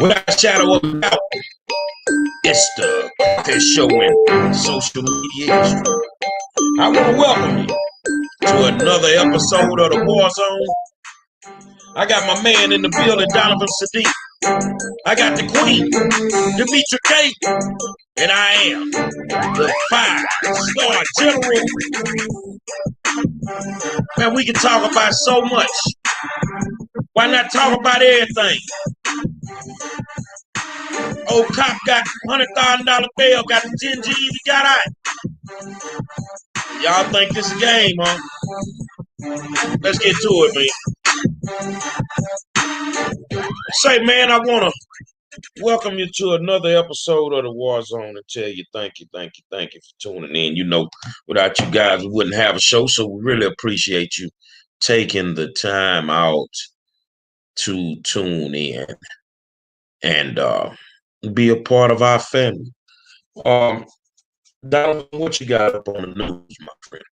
Without a shadow of a doubt, it's the Office Show in social media history. I want to welcome you to another episode of the War Zone. I got my man in the building, Donovan Sadiq. I got the queen, Demetra K. And I am the 5-star general. Man, we can talk about so much. Why not talk about everything? Old cop got $100,000 bail, got the 10 G's, he got out. Y'all think this is a game, huh? Let's get to it, man. Say, man, I want to welcome you to another episode of the War Zone and tell you thank you for tuning in. You know, without you guys, we wouldn't have a show, so we really appreciate you taking the time out to tune in and be a part of our family. Donald, what you got up on the news, my friend?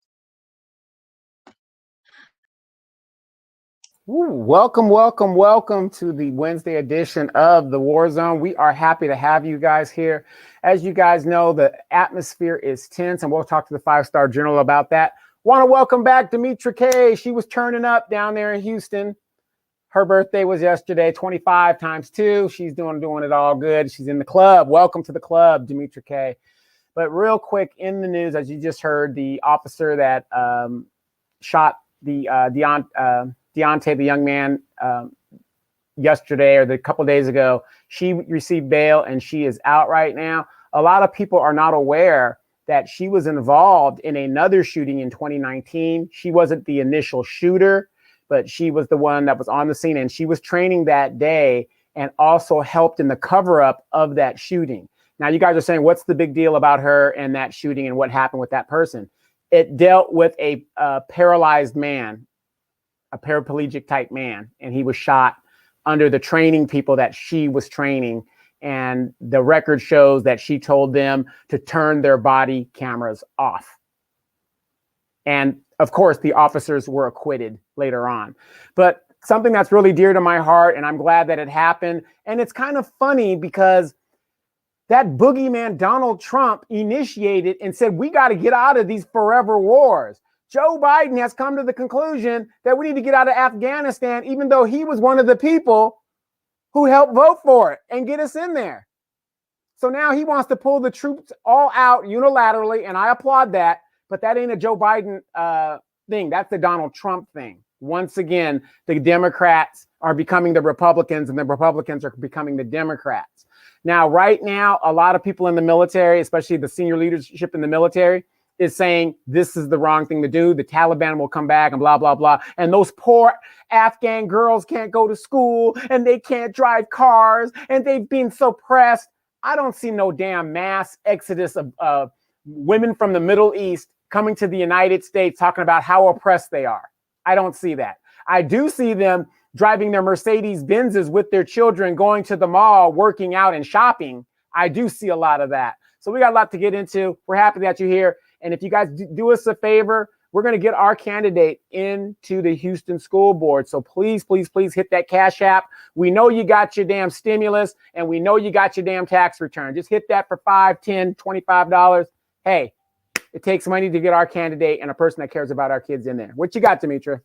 Welcome to the Wednesday edition of the War Zone. We are happy to have you guys here. As you guys know, the atmosphere is tense, and we'll talk to the 5-star general about that. Want to welcome back Demetra K. She was turning up down there in Houston. Her birthday was yesterday, 25 times 2. She's doing it all good. She's in the club. Welcome to the club, Demetra K. But real quick, in the news, as you just heard, the officer that shot the Deontay, the young man, yesterday or a couple of days ago, she received bail and she is out right now. A lot of people are not aware that she was involved in another shooting in 2019. She wasn't the initial shooter, but she was the one that was on the scene, and she was training that day and also helped in the cover-up of that shooting. Now, you guys are saying, what's the big deal about her and that shooting and what happened with that person? It dealt with a paralyzed man, a paraplegic type man, and he was shot under the training people that she was training. And the record shows that she told them to turn their body cameras off. And of course, the officers were acquitted later on. But something that's really dear to my heart, and I'm glad that it happened. And it's kind of funny because that boogeyman Donald Trump initiated and said, we got to get out of these forever wars. Joe Biden has come to the conclusion that we need to get out of Afghanistan, even though he was one of the people who helped vote for it and get us in there. So now he wants to pull the troops all out unilaterally, and I applaud that. But that ain't a Joe Biden thing. That's the Donald Trump thing. Once again, the Democrats are becoming the Republicans, and the Republicans are becoming the Democrats. Now, right now, a lot of people in the military, especially the senior leadership in the military, is saying this is the wrong thing to do. The Taliban will come back and blah, blah, blah. And those poor Afghan girls can't go to school and they can't drive cars and they've been suppressed. I don't see no damn mass exodus of women from the Middle East coming to the United States talking about how oppressed they are. I don't see that. I do see them driving their Mercedes Benzes with their children, going to the mall, working out and shopping. I do see a lot of that. So we got a lot to get into. We're happy that you're here. And if you guys do us a favor, we're going to get our candidate into the Houston School Board. So please hit that Cash App. We know you got your damn stimulus and we know you got your damn tax return. Just hit that for $5, $10, $25. Hey, it takes money to get our candidate and a person that cares about our kids in there. What you got, Demetra?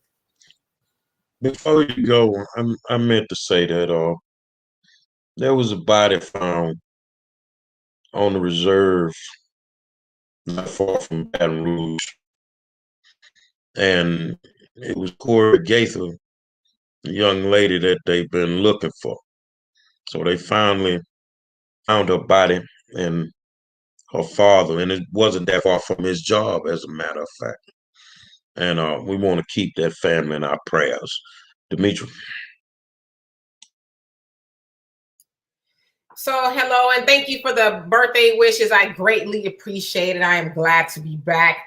Before you go, I meant to say that there was a body found on the reserve not far from Baton Rouge. And it was Corey Gaither, the young lady that they've been looking for. So they finally found her body and her father, and it wasn't that far from his job, as a matter of fact. And we want to keep that family in our prayers. Demetra. So hello, and thank you for the birthday wishes. I greatly appreciate it. I am glad to be back.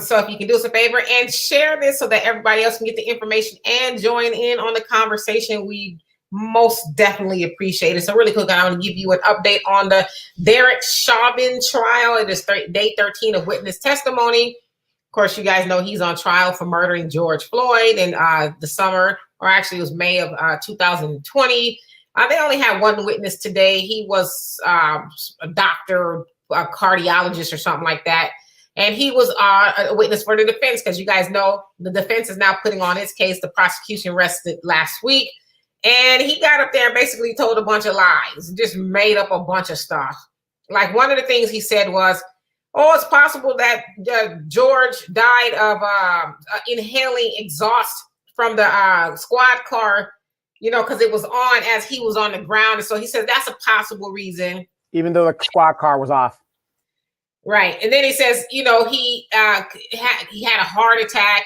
So if you can do us a favor and share this so that everybody else can get the information and join in on the conversation, we most definitely appreciate it. So really quick, I want to give you an update on the Derek Chauvin trial. It is day 13 of witness testimony. Of course, you guys know he's on trial for murdering George Floyd in the summer, or actually it was May of 2020. They only had one witness today. He was a doctor, a cardiologist or something like that. And he was a witness for the defense, because you guys know the defense is now putting on its case. The prosecution rested last week. And he got up there and basically told a bunch of lies, just made up a bunch of stuff. Like, one of the things he said was, oh, it's possible that George died of inhaling exhaust from the squad car, you know, because it was on as he was on the ground. And so he said that's a possible reason. Even though the squad car was off. Right. And then he says, you know, he had a heart attack.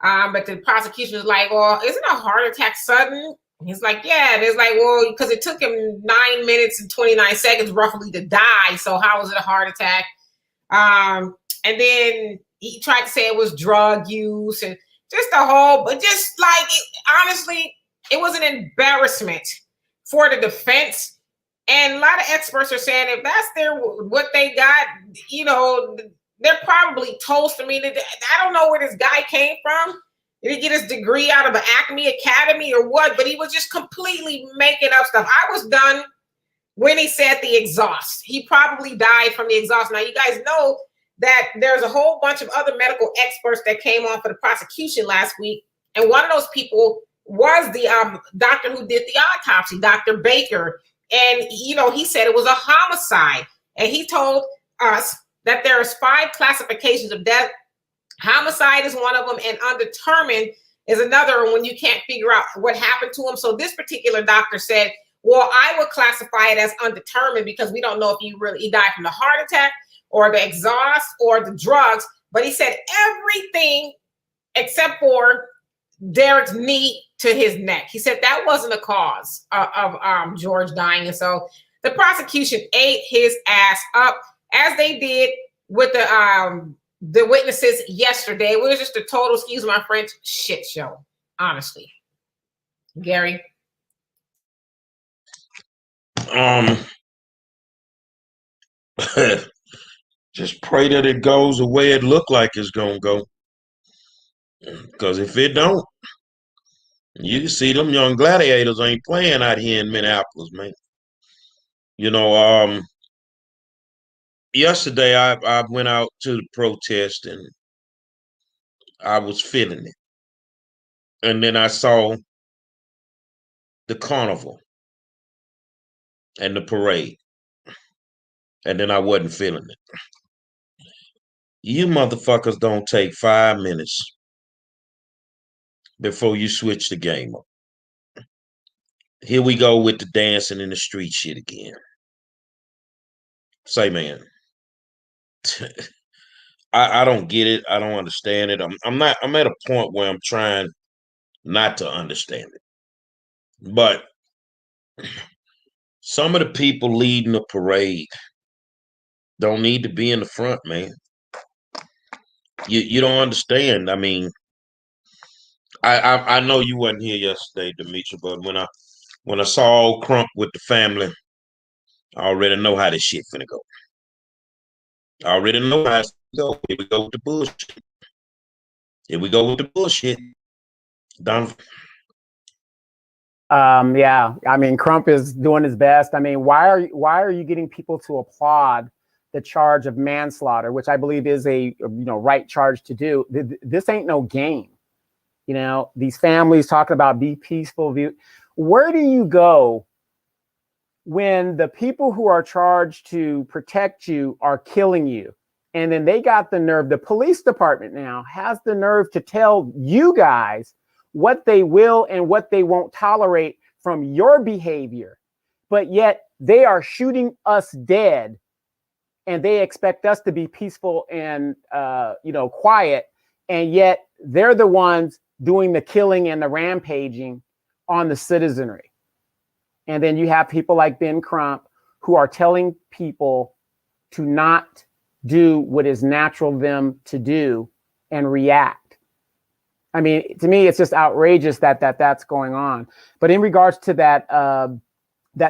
But the prosecution was like, well, isn't a heart attack sudden? And he's like, yeah. And it's like, well, because it took him 9 minutes and 29 seconds roughly to die. So how was it a heart attack? And then he tried to say it was drug use and just the whole, but just like, honestly, it was an embarrassment for the defense. And a lot of experts are saying if that's what they got, you know, they're probably toast. I mean, I don't know where this guy came from. Did he get his degree out of an Acme Academy or what? But he was just completely making up stuff. I was done when he said the exhaust. He probably died from the exhaust. Now, you guys know that there's a whole bunch of other medical experts that came on for the prosecution last week. And one of those people was the doctor who did the autopsy, Dr. Baker. And, you know, he said it was a homicide. And he told us that there's 5 classifications of death. Homicide is one of them, and undetermined is another when you can't figure out what happened to him. So this particular doctor said, well, I would classify it as undetermined because we don't know if he died from the heart attack or the exhaust or the drugs. But he said everything except for Derek's knee to his neck. He said that wasn't a cause of George dying. And so the prosecution ate his ass up, as they did with the witnesses yesterday. It was just a total, excuse my French, shit show, honestly. Gary? Just pray that it goes the way it looked like it's gonna go. Because if it don't, you can see them young gladiators ain't playing out here in Minneapolis, man. You know, yesterday I went out to the protest and I was feeling it. And then I saw the carnival and the parade. And then I wasn't feeling it. You motherfuckers don't take 5 minutes before you switch the game up. Here we go with the dancing in the street shit again. Say, man, I don't get it. I don't understand it. I'm at a point where I'm trying not to understand it. But some of the people leading the parade don't need to be in the front, man. You don't understand. I mean, I know you wasn't here yesterday, Demetri, but when I saw old Crump with the family, I already know how this shit finna go. I already know how it's gonna go. Here we go with the bullshit. Here we go with the bullshit. Done. Yeah, I mean, Crump is doing his best. I mean, why are you getting people to applaud the charge of manslaughter, which I believe is a right charge to do? This ain't no game. You know, these families talking about be peaceful. Where do you go when the people who are charged to protect you are killing you? And then they got the nerve, the police department now has the nerve to tell you guys what they will and what they won't tolerate from your behavior. But yet they are shooting us dead and they expect us to be peaceful and, quiet. And yet they're the ones doing the killing and the rampaging on the citizenry. And then you have people like Ben Crump who are telling people to not do what is natural to them to do and react. I mean, to me, it's just outrageous that's going on. But in regards to that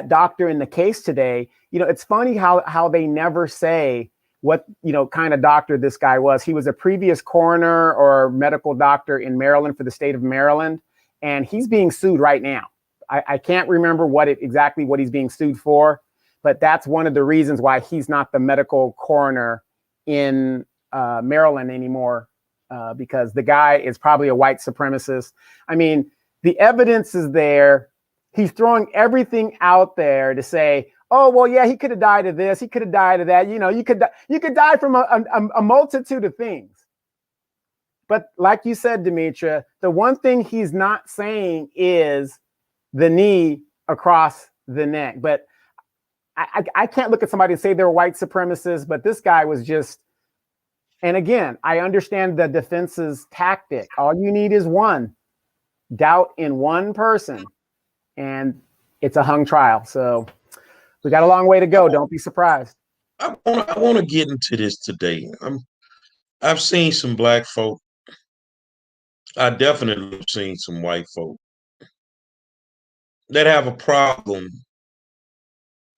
doctor in the case today, it's funny how they never say what, kind of doctor this guy was. He was a previous coroner or medical doctor in Maryland for the state of Maryland, and he's being sued right now I can't remember exactly what he's being sued for, but that's one of the reasons why he's not the medical coroner in Maryland anymore, because the guy is probably a white supremacist. I mean, the evidence is there. He's throwing everything out there to say, oh, well, yeah, he could have died of this. He could have died of that. You know, you could die from a multitude of things. But like you said, Demetra, the one thing he's not saying is the knee across the neck. But I can't look at somebody and say they're white supremacists, but this guy was just, and again, I understand the defense's tactic. All you need is one doubt in one person, and it's a hung trial. So we got a long way to go. Don't be surprised. I want to get into this today. I've seen some black folk. I definitely have seen some white folk that have a problem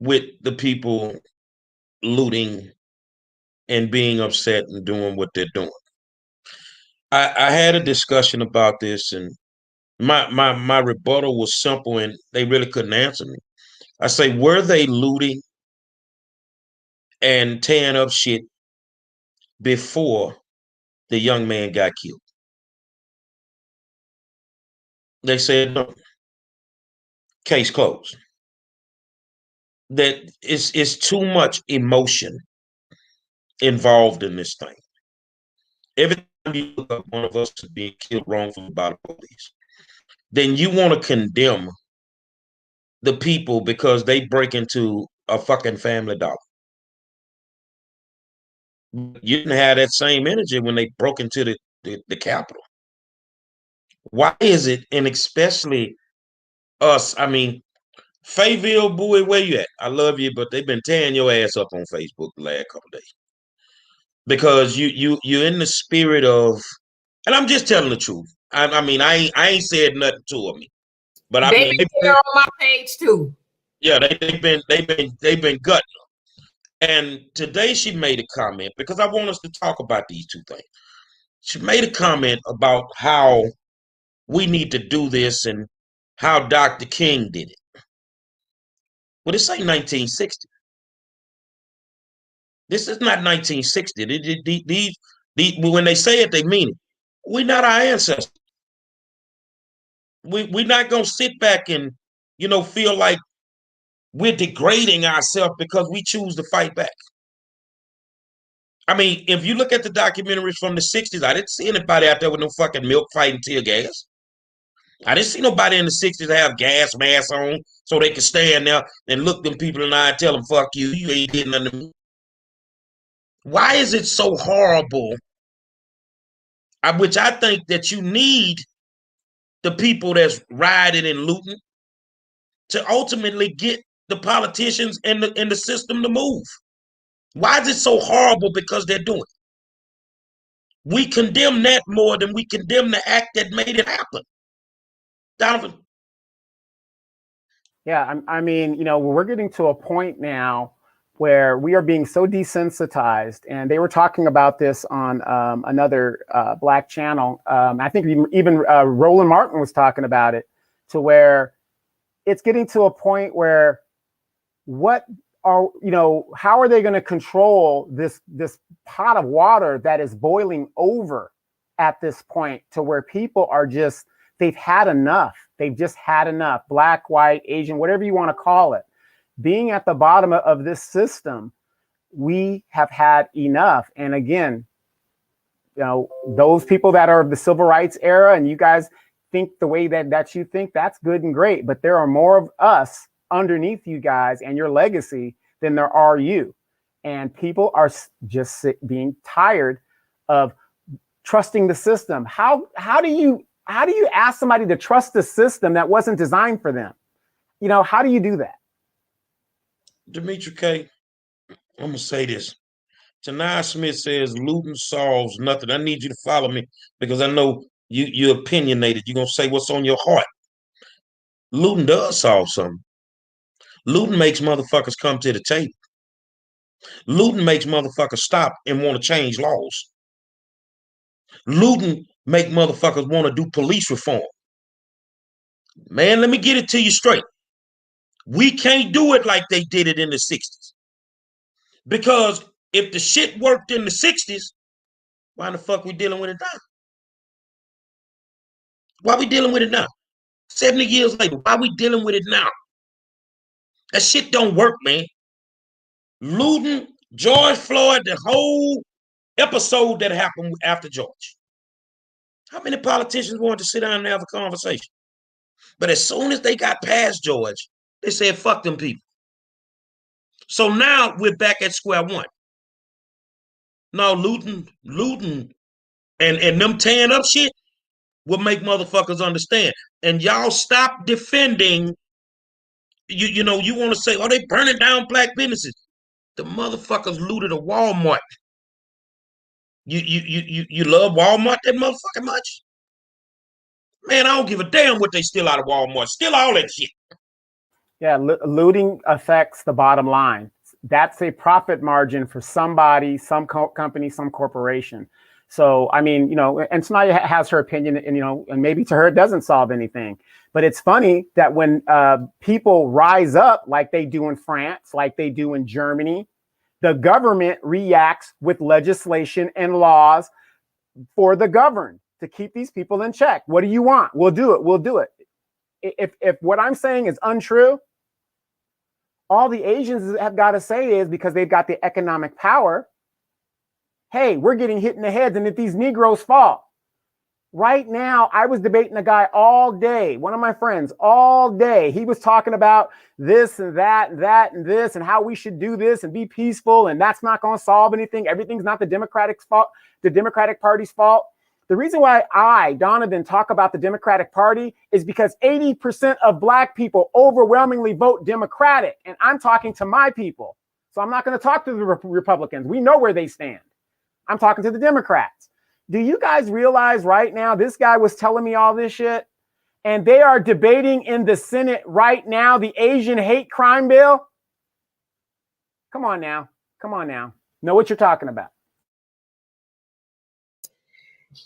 with the people looting and being upset and doing what they're doing. I had a discussion about this, and my rebuttal was simple, and they really couldn't answer me. I say, were they looting and tearing up shit before the young man got killed? They said no. Case closed. That it's too much emotion involved in this thing. Every time you look up one of us is being killed wrongfully by the police, then you want to condemn the people because they break into a fucking Family Dollar. You didn't have that same energy when they broke into the Capitol. Why is it, and especially us, I mean, Fayetteville, Bowie, where you at? I love you, but they've been tearing your ass up on Facebook the last couple of days. Because you're in the spirit of, and I'm just telling the truth. I mean, I ain't said nothing to them, but I mean, they've been on my page too. Yeah, they've been gutting them. And today she made a comment, because I want us to talk about these two things. She made a comment about how we need to do this and how Dr. King did it. Well, this ain't 1960. This is not 1960. When they say it, they mean it. We're not our ancestors. We're not going to sit back and, feel like we're degrading ourselves because we choose to fight back. I mean, if you look at the documentaries from the 60s, I didn't see anybody out there with no fucking milk fighting tear gas. I didn't see nobody in the 60s have gas masks on so they could stand there and look them people in the eye and tell them, fuck you, you ain't getting nothing to me. Why is it so horrible? Which I think that you need the people that's rioting and looting to ultimately get the politicians and the system to move. Why is it so horrible? Because they're doing it. We condemn that more than we condemn the act that made it happen. Donovan. Yeah, I mean, we're getting to a point now where we are being so desensitized, and they were talking about this on another black channel. I think even Roland Martin was talking about it, to where it's getting to a point where how are they going to control this pot of water that is boiling over at this point, to where people are just, they've had enough. They've just had enough. Black, white, Asian, whatever you want to call it. Being at the bottom of this system, we have had enough. And again, those people that are of the civil rights era, and you guys think the way that you think, that's good and great. But there are more of us underneath you guys and your legacy than there are you. And people are just being tired of trusting the system. How do you ask somebody to trust the system that wasn't designed for them? How do you do that? Demetra K., I'm going to say this. Tanai Smith says looting solves nothing. I need you to follow me, because I know you're opinionated. You're going to say what's on your heart. Looting does solve something. Looting makes motherfuckers come to the table. Looting makes motherfuckers stop and want to change laws. Looting make motherfuckers want to do police reform. Man, let me get it to you straight. We can't do it like they did it in the 60s. Because if the shit worked in the 60s, why the fuck we dealing with it now? Why we dealing with it now? 70 years later, why we dealing with it now? That shit don't work, man. Looting, George Floyd, the whole episode that happened after George. How many politicians wanted to sit down and have a conversation? But as soon as they got past George, they said, fuck them people. So now we're back at square one. Now looting, and them tearing up shit will make motherfuckers understand. And y'all stop defending, you know, you want to say, oh, they burning down black businesses. The motherfuckers looted a Walmart. You love Walmart that motherfucking much? Man, I don't give a damn what they steal out of Walmart. Steal all that shit. Yeah, looting affects the bottom line. That's a profit margin for somebody, some company, some corporation. So, I mean, you know, and Sanaya has her opinion, and, you know, and maybe to her it doesn't solve anything. But it's funny that when people rise up like they do in France, like they do in Germany, the government reacts with legislation and laws for the governed to keep these people in check. What do you want? We'll do it. We'll do it. If what I'm saying is untrue, all the Asians have got to say is, because they've got the economic power, hey, we're getting hit in the heads, and if these Negroes fall. Right now, I was debating a guy all day, one of my friends, all day. He was talking about this and that and that and this and how we should do this and be peaceful, and that's not going to solve anything. Everything's not the Democratic fault, the Democratic Party's fault. The reason why I, Donovan, talk about the Democratic Party is because 80% of Black people overwhelmingly vote Democratic, and I'm talking to my people. So I'm not going to talk to the Republicans. We know where they stand. I'm talking to the Democrats. Do you guys realize right now, this guy was telling me all this shit, and they are debating in the Senate right now the Asian hate crime bill? Come on now. Come on now. Know what you're talking about.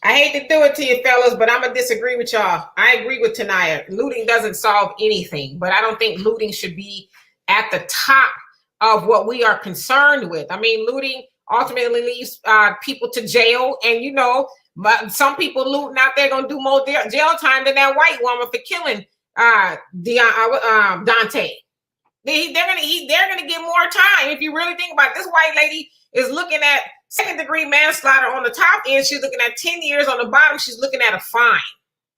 I hate to do it to you, fellas, but I'm going to disagree with y'all. I agree with Tanaya. Looting doesn't solve anything, but I don't think looting should be at the top of what we are concerned with. I mean, looting ultimately leaves people to jail, and you know, some people looting out there gonna do more jail time than that white woman for killing Daunte. They're gonna get more time. If you really think about it, this white lady is looking at second-degree manslaughter on the top end. She's looking at 10 years on the bottom. She's looking at a fine.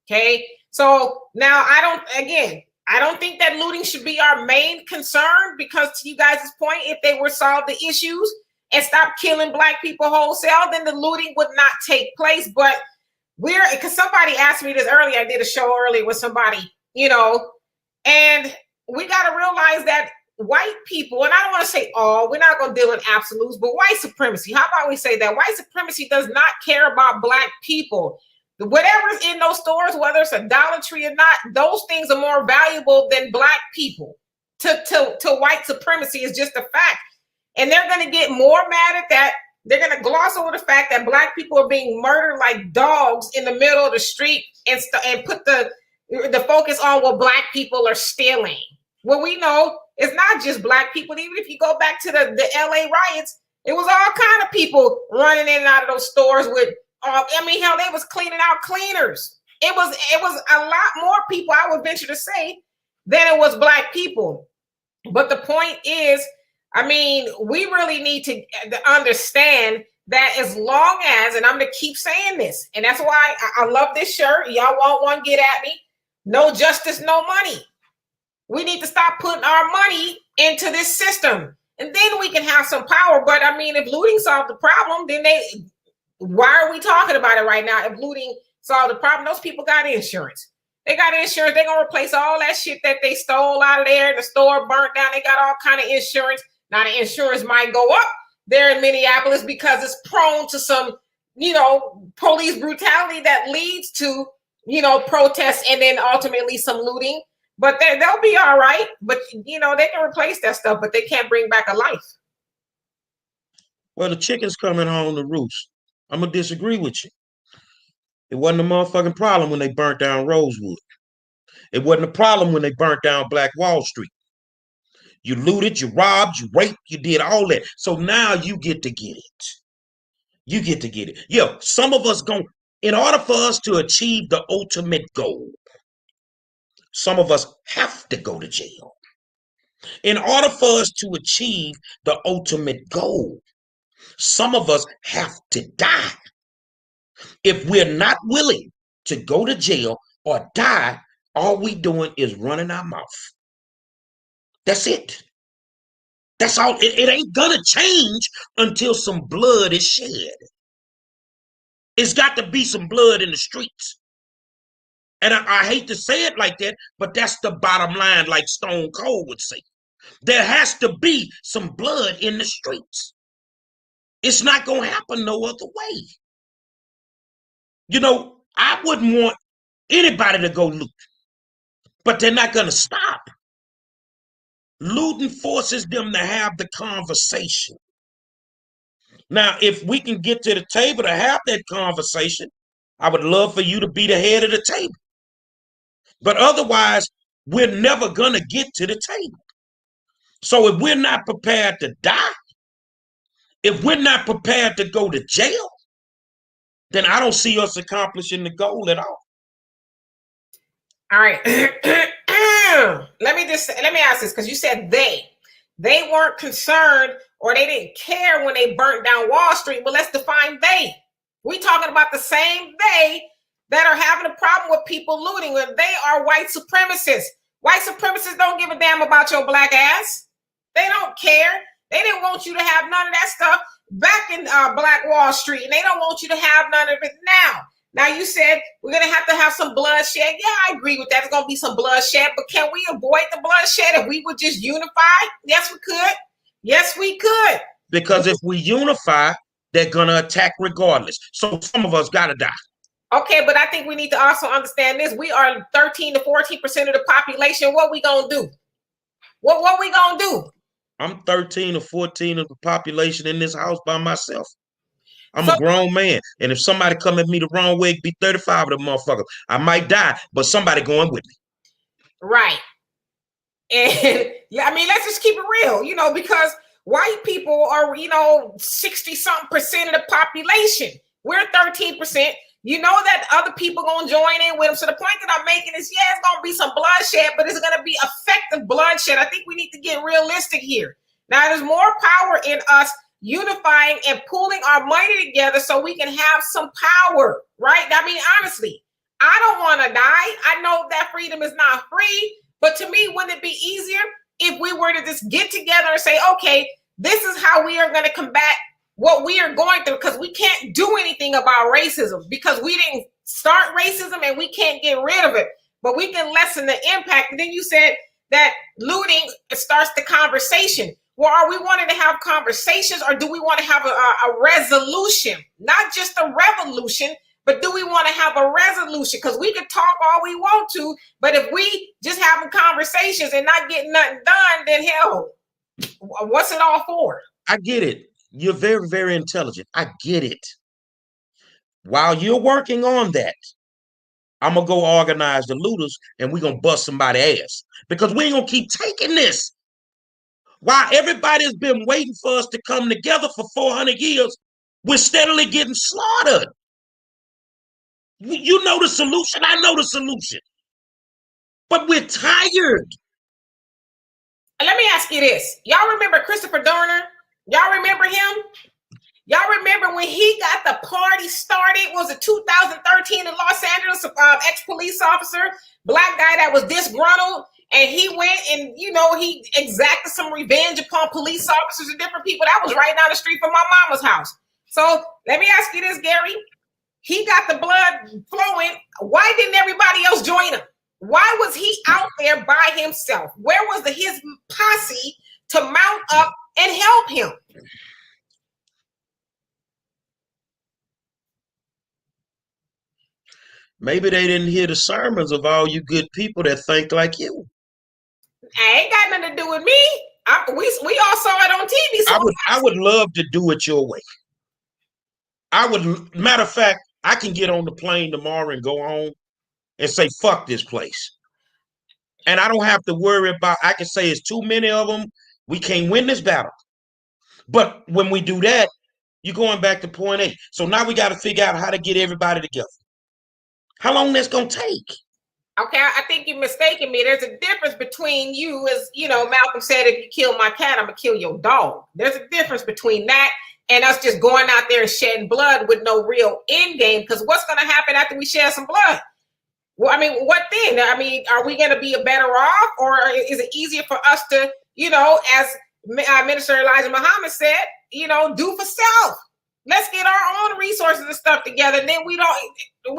Okay, so now I don't think that looting should be our main concern, because to you guys' point, if they were solve the issues and stop killing Black people wholesale, then the looting would not take place. But because somebody asked me this earlier, I did a show earlier with somebody, you know, and we got to realize that white people, and I don't want to say all, we're not going to deal in absolutes, but white supremacy, how about we say that? White supremacy does not care about Black people. Whatever's in those stores, whether it's a Dollar Tree or not, those things are more valuable than Black people. To white supremacy is just a fact. And they're going to get more mad at that. They're going to gloss over the fact that Black people are being murdered like dogs in the middle of the street and put the focus on what Black people are stealing. Well, we know it's not just Black people. Even if you go back to the LA riots, it was all kind of people running in and out of those stores with, I mean, hell, they was cleaning out cleaners. It was a lot more people, I would venture to say, than it was Black people. But the point is, I mean, we really need to understand that as long as, and I'm going to keep saying this, and that's why I love this shirt. Y'all want one, get at me. No justice, no money. We need to stop putting our money into this system, and then we can have some power. But I mean, if looting solved the problem, then why are we talking about it right now? If looting solved the problem, those people got insurance. They got insurance. They're going to replace all that shit that they stole out of there. The store burnt down. They got all kind of insurance. Now the insurance might go up there in Minneapolis because it's prone to some, you know, police brutality that leads to, you know, protests and then ultimately some looting. But they'll be all right. But, you know, they can replace that stuff, but they can't bring back a life. Well, the chicken's coming home to roost. I'm going to disagree with you. It wasn't a motherfucking problem when they burnt down Rosewood. It wasn't a problem when they burnt down Black Wall Street. You looted, you robbed, you raped, you did all that. So now you get to get it. You get to get it. Yo, some of us in order for us to achieve the ultimate goal, some of us have to go to jail. In order for us to achieve the ultimate goal, some of us have to die. If we're not willing to go to jail or die, all we doing is running our mouth. That's it. That's all. It ain't gonna change until some blood is shed. It's got to be some blood in the streets. And I hate to say it like that, but that's the bottom line, like Stone Cold would say. There has to be some blood in the streets. It's not gonna happen no other way. You know, I wouldn't want anybody to go loot, but they're not gonna stop. Looting forces them to have the conversation. Now, if we can get to the table to have that conversation, I would love for you to be the head of the table. But otherwise, we're never going to get to the table. So if we're not prepared to die, if we're not prepared to go to jail, then I don't see us accomplishing the goal at all. All right. Let me ask this, because you said they weren't concerned or they didn't care when they burnt down Wall Street. Well, let's define they. We talking about the same they that are having a problem with people looting. When they are white supremacists. White supremacists don't give a damn about your black ass. They don't care. They didn't want you to have none of that stuff back in Black Wall Street, and they don't want you to have none of it now. Now, you said we're going to have some bloodshed. Yeah, I agree with that. There's going to be some bloodshed, but can we avoid the bloodshed if we would just unify? Yes, we could. Yes, we could. Because if we unify, they're going to attack regardless. So some of us got to die. Okay, but I think we need to also understand this. We are 13 to 14% of the population. What we going to do? What we going to do? I'm 13 or 14 of the population in this house by myself. I'm a grown man. And if somebody come at me the wrong way, it be 35 of them motherfuckers. I might die, but somebody going with me. Right. And I mean, let's just keep it real, because white people are, 60-something% of the population. We're 13%. You know that other people going to join in with them. So the point that I'm making is, yeah, it's going to be some bloodshed, but it's going to be effective bloodshed. I think we need to get realistic here. Now, there's more power in us unifying and pooling our money together so we can have some power, right? I mean, honestly, I don't want to die. I know that freedom is not free, but to me, wouldn't it be easier if we were to just get together and say, okay, this is how we are going to combat what we are going through, because we can't do anything about racism because we didn't start racism and we can't get rid of it, but we can lessen the impact. And then you said that looting starts the conversation. Well, are we wanting to have conversations, or do we want to have a resolution? Not just a revolution, but do we want to have a resolution? Because we can talk all we want to, but if we just having conversations and not getting nothing done, then hell, what's it all for? I get it. You're very, very intelligent. I get it. While you're working on that, I'm going to go organize the looters and we're going to bust somebody's ass, because we ain't going to keep taking this. While everybody has been waiting for us to come together for 400 years, we're steadily getting slaughtered. You know the solution. I know the solution. But we're tired. Let me ask you this. Y'all remember Christopher Dorner? Y'all remember him? Y'all remember when he got the party started? Was it 2013 in Los Angeles? Ex-police officer, black guy that was disgruntled. And he went and, he exacted some revenge upon police officers and different people. That was right down the street from my mama's house. So let me ask you this, Gary. He got the blood flowing. Why didn't everybody else join him? Why was he out there by himself? Where was his posse to mount up and help him? Maybe they didn't hear the sermons of all you good people that think like you. I ain't got nothing to do with me. We all saw it on TV. So I would love to do it your way. Matter of fact, I can get on the plane tomorrow and go home and say, fuck this place. And I don't have to worry about, I can say it's too many of them. We can't win this battle. But when we do that, you're going back to point A. So now we got to figure out how to get everybody together. How long that's going to take? Okay, I think you're mistaking me. There's a difference between you, as you know, Malcolm said, if you kill my cat, I'm going to kill your dog. There's a difference between that and us just going out there and shedding blood with no real end game. Because what's going to happen after we shed some blood? Well, I mean, what then? I mean, are we going to be a better off, or is it easier for us to, you know, as Minister Elijah Muhammad said, you know, do for self? Let's get our own resources and stuff together. And then we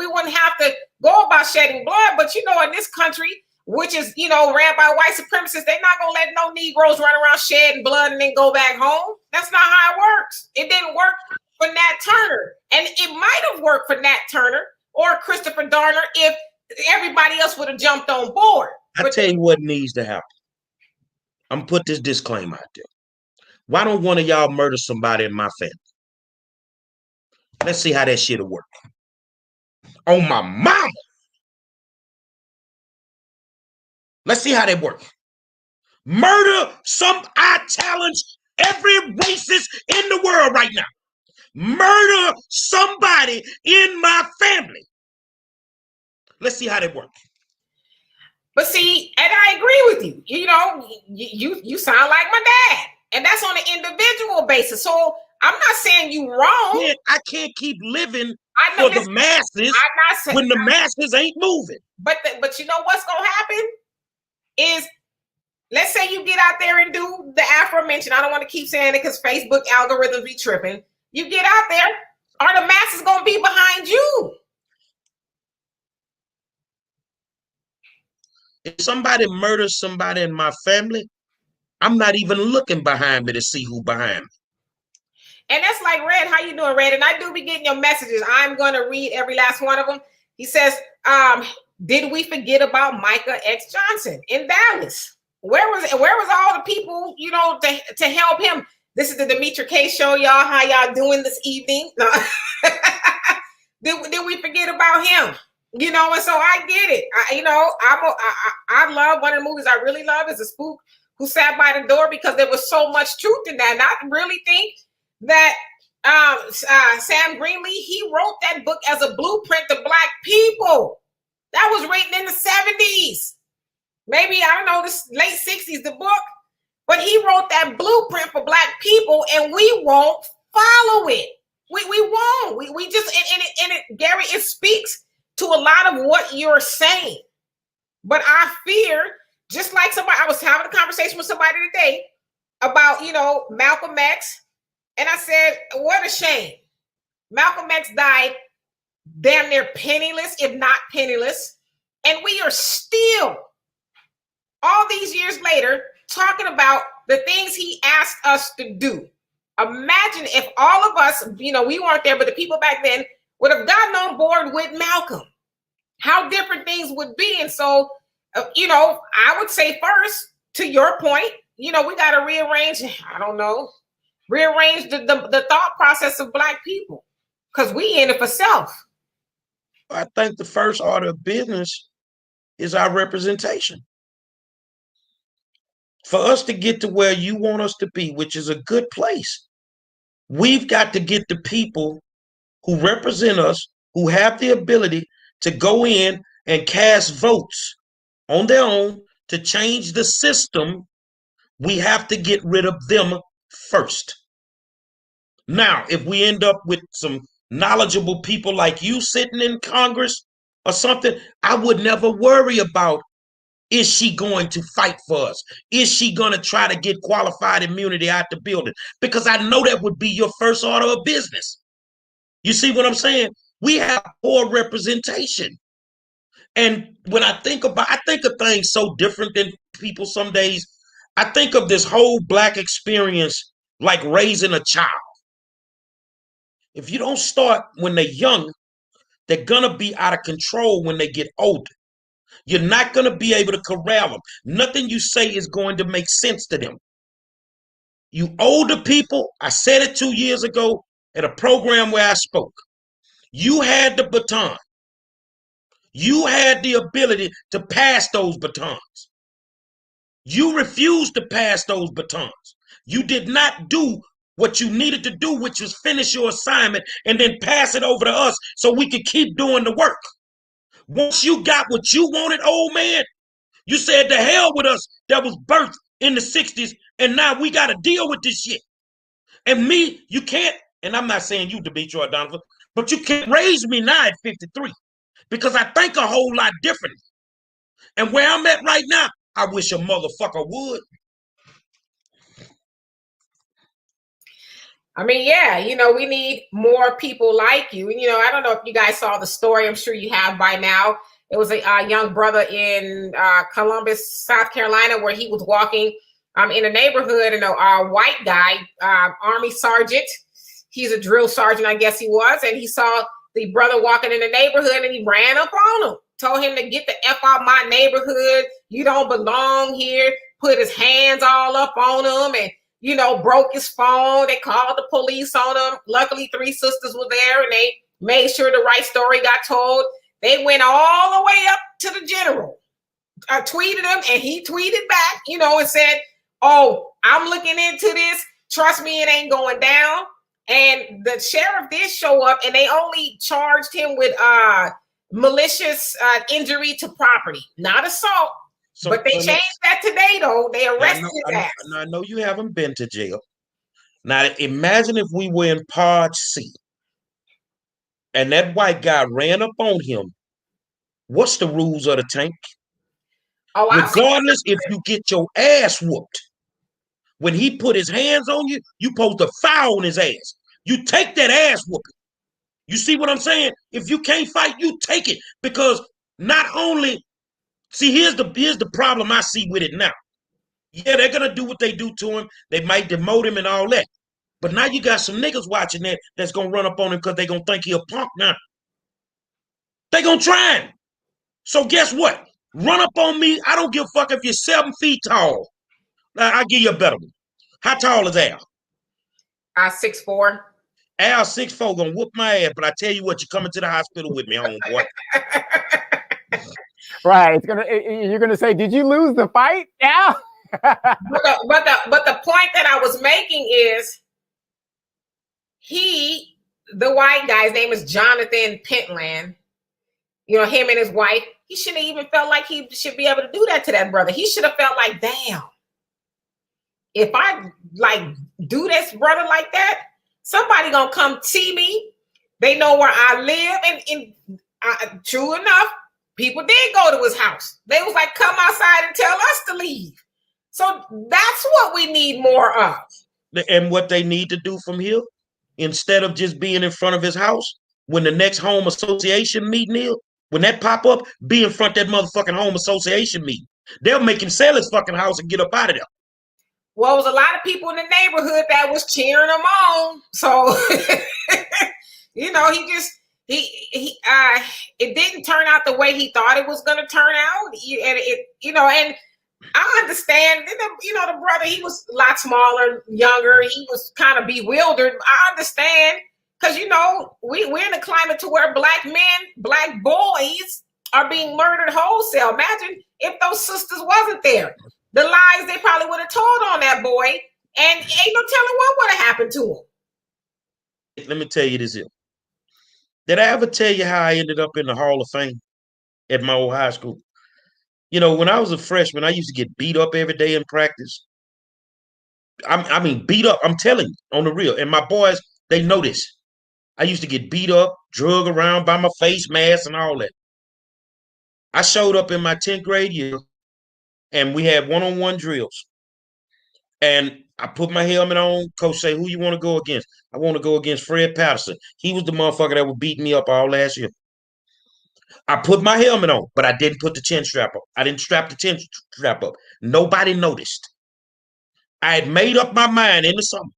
wouldn't have to go about shedding blood. But, you know, in this country, which is, you know, ran by white supremacists, they're not going to let no Negroes run around shedding blood and then go back home. That's not how it works. It didn't work for Nat Turner. And it might have worked for Nat Turner or Christopher Darner if everybody else would have jumped on board. I tell you what needs to happen. I'm going to put this disclaimer out there. Why don't one of y'all murder somebody in my family? Let's see how that shit'll work. On my mama. Let's see how that works. Murder I challenge every racist in the world right now. Murder somebody in my family. Let's see how that works. But see, and I agree with you. You know, you sound like my dad. And that's on an individual basis. So I'm not saying you wrong. I can't keep living for the masses when the masses ain't moving. But you know what's going to happen is, let's say you get out there and do the aforementioned. I don't want to keep saying it because Facebook algorithms be tripping. You get out there, are the masses going to be behind you? If somebody murders somebody in my family, I'm not even looking behind me to see who behind me. And that's like Red. How you doing, Red? And I do be getting your messages. I'm going to read every last one of them. He says, did we forget about Micah X. Johnson in Dallas? Where was all the people, you know, to help him? This is the Demetra K show, y'all. How y'all doing this evening? No. Did we forget about him? You know, and so I get it. I love one of the movies I really love is The Spook Who Sat by the Door, because there was so much truth in that. And I really think that Sam Greenlee, he wrote that book as a blueprint to Black people. That was written in the 70s. Maybe, I don't know, the late 60s, the book. But he wrote that blueprint for Black people, and we won't follow it. We won't. We just, and it, Gary, it speaks to a lot of what you're saying. But I fear, just like somebody, I was having a conversation with somebody today about, you know, Malcolm X. And I said, what a shame. Malcolm X died damn near penniless, if not penniless. And we are still, all these years later, talking about the things he asked us to do. Imagine if all of us, you know, we weren't there, but the people back then would have gotten on board with Malcolm. How different things would be. And so, you know, I would say first, to your point, you know, we got to rearrange the thought process of Black people, because we in it for self. I think the first order of business is our representation. For us to get to where you want us to be, which is a good place, we've got to get the people who represent us, who have the ability to go in and cast votes on their own to change the system. We have to get rid of them first. Now, if we end up with some knowledgeable people like you sitting in Congress or something, I would never worry about, is she going to fight for us? Is she going to try to get qualified immunity out the building? Because I know that would be your first order of business. You see what I'm saying? We have poor representation. And when I think of things so different than people some days. I think of this whole Black experience like raising a child. If you don't start when they're young, they're going to be out of control when they get older. You're not going to be able to corral them. Nothing you say is going to make sense to them. You older people, I said it 2 years ago at a program where I spoke. You had the baton. You had the ability to pass those batons. You refused to pass those batons. You did not do what you needed to do, which was finish your assignment and then pass it over to us so we could keep doing the work. Once you got what you wanted, old man, you said to hell with us that was birthed in the 60s, and now we got to deal with this shit. And me, you can't, and I'm not saying you, Demetrius Donovan, but you can't raise me now at 53 because I think a whole lot differently. And where I'm at right now, I wish a motherfucker would. I mean, yeah, you know, we need more people like you. You know, I don't know if you guys saw the story. I'm sure you have by now. It was a young brother in Columbus, South Carolina, where he was walking in a neighborhood, and a white guy, Army sergeant, he's a drill sergeant, I guess he was, and he saw the brother walking in the neighborhood, and he ran up on him, told him to get the F out my neighborhood. You don't belong here. Put his hands all up on him, and you know, broke his phone. They called the police on him. Luckily, 3 sisters were there, and they made sure the right story got told. They went all the way up to the general. I tweeted him, and he tweeted back, you know, and said, "Oh, I'm looking into this. Trust me, it ain't going down." And the sheriff did show up, and they only charged him with malicious injury to property, not assault. So, but they changed that today, though. They arrested that. I know you haven't been to jail. Now, imagine if we were in Pod C and that white guy ran up on him. What's the rules of the tank? Oh, regardless if you get your ass whooped, when he put his hands on you, you supposed to foul on his ass. You take that ass whooping. You see what I'm saying? If you can't fight, you take it. Because not only... See, here's the problem I see with it now. Yeah, they're going to do what they do to him. They might demote him and all that. But now you got some niggas watching that that's going to run up on him because they're going to think he a punk now. They're going to try him. So guess what? Run up on me. I don't give a fuck if you're 7 feet tall. I'll give you a better one. How tall is Al? 6'4". Al 6'4" going to whoop my ass, but I tell you what, you're coming to the hospital with me, homeboy. Right. You're gonna say, did you lose the fight? Yeah. but the point that I was making is the white guy's name is Jonathan Pentland. You know, him and his wife, he shouldn't have even felt like he should be able to do that to that brother. He should have felt like, damn, if I like do this brother like that, somebody gonna come see me. They know where I live, and true enough, people did go to his house. They was like, come outside and tell us to leave. So that's what we need more of. And what they need to do from here, instead of just being in front of his house, when the next home association meeting is, when that pop up, be in front of that motherfucking home association meeting. They'll make him sell his fucking house and get up out of there. Well, it was a lot of people in the neighborhood that was cheering him on. So, you know, it didn't turn out the way he thought it was going to turn out. And I understand, the brother, he was a lot smaller, younger. He was kind of bewildered. I understand because, we're in a climate to where black men, black boys are being murdered wholesale. Imagine if those sisters wasn't there. The lies they probably would have told on that boy, and ain't no telling what would have happened to him. Let me tell you this here. Did I ever tell you how I ended up in the Hall of Fame at my old high school? When I was a freshman, I used to get beat up every day in practice. I mean, beat up, I'm telling you, on the real. And my boys, they know this. I used to get beat up, drug around by my face mask and all that. I showed up in my 10th grade year, and we had one-on-one drills. And I put my helmet on. Coach say, who you want to go against? I want to go against Fred Patterson. He was the motherfucker that was beating me up all last year. I put my helmet on, but I didn't put the chin strap up. I didn't strap the chin strap up. Nobody noticed. I had made up my mind in the summer.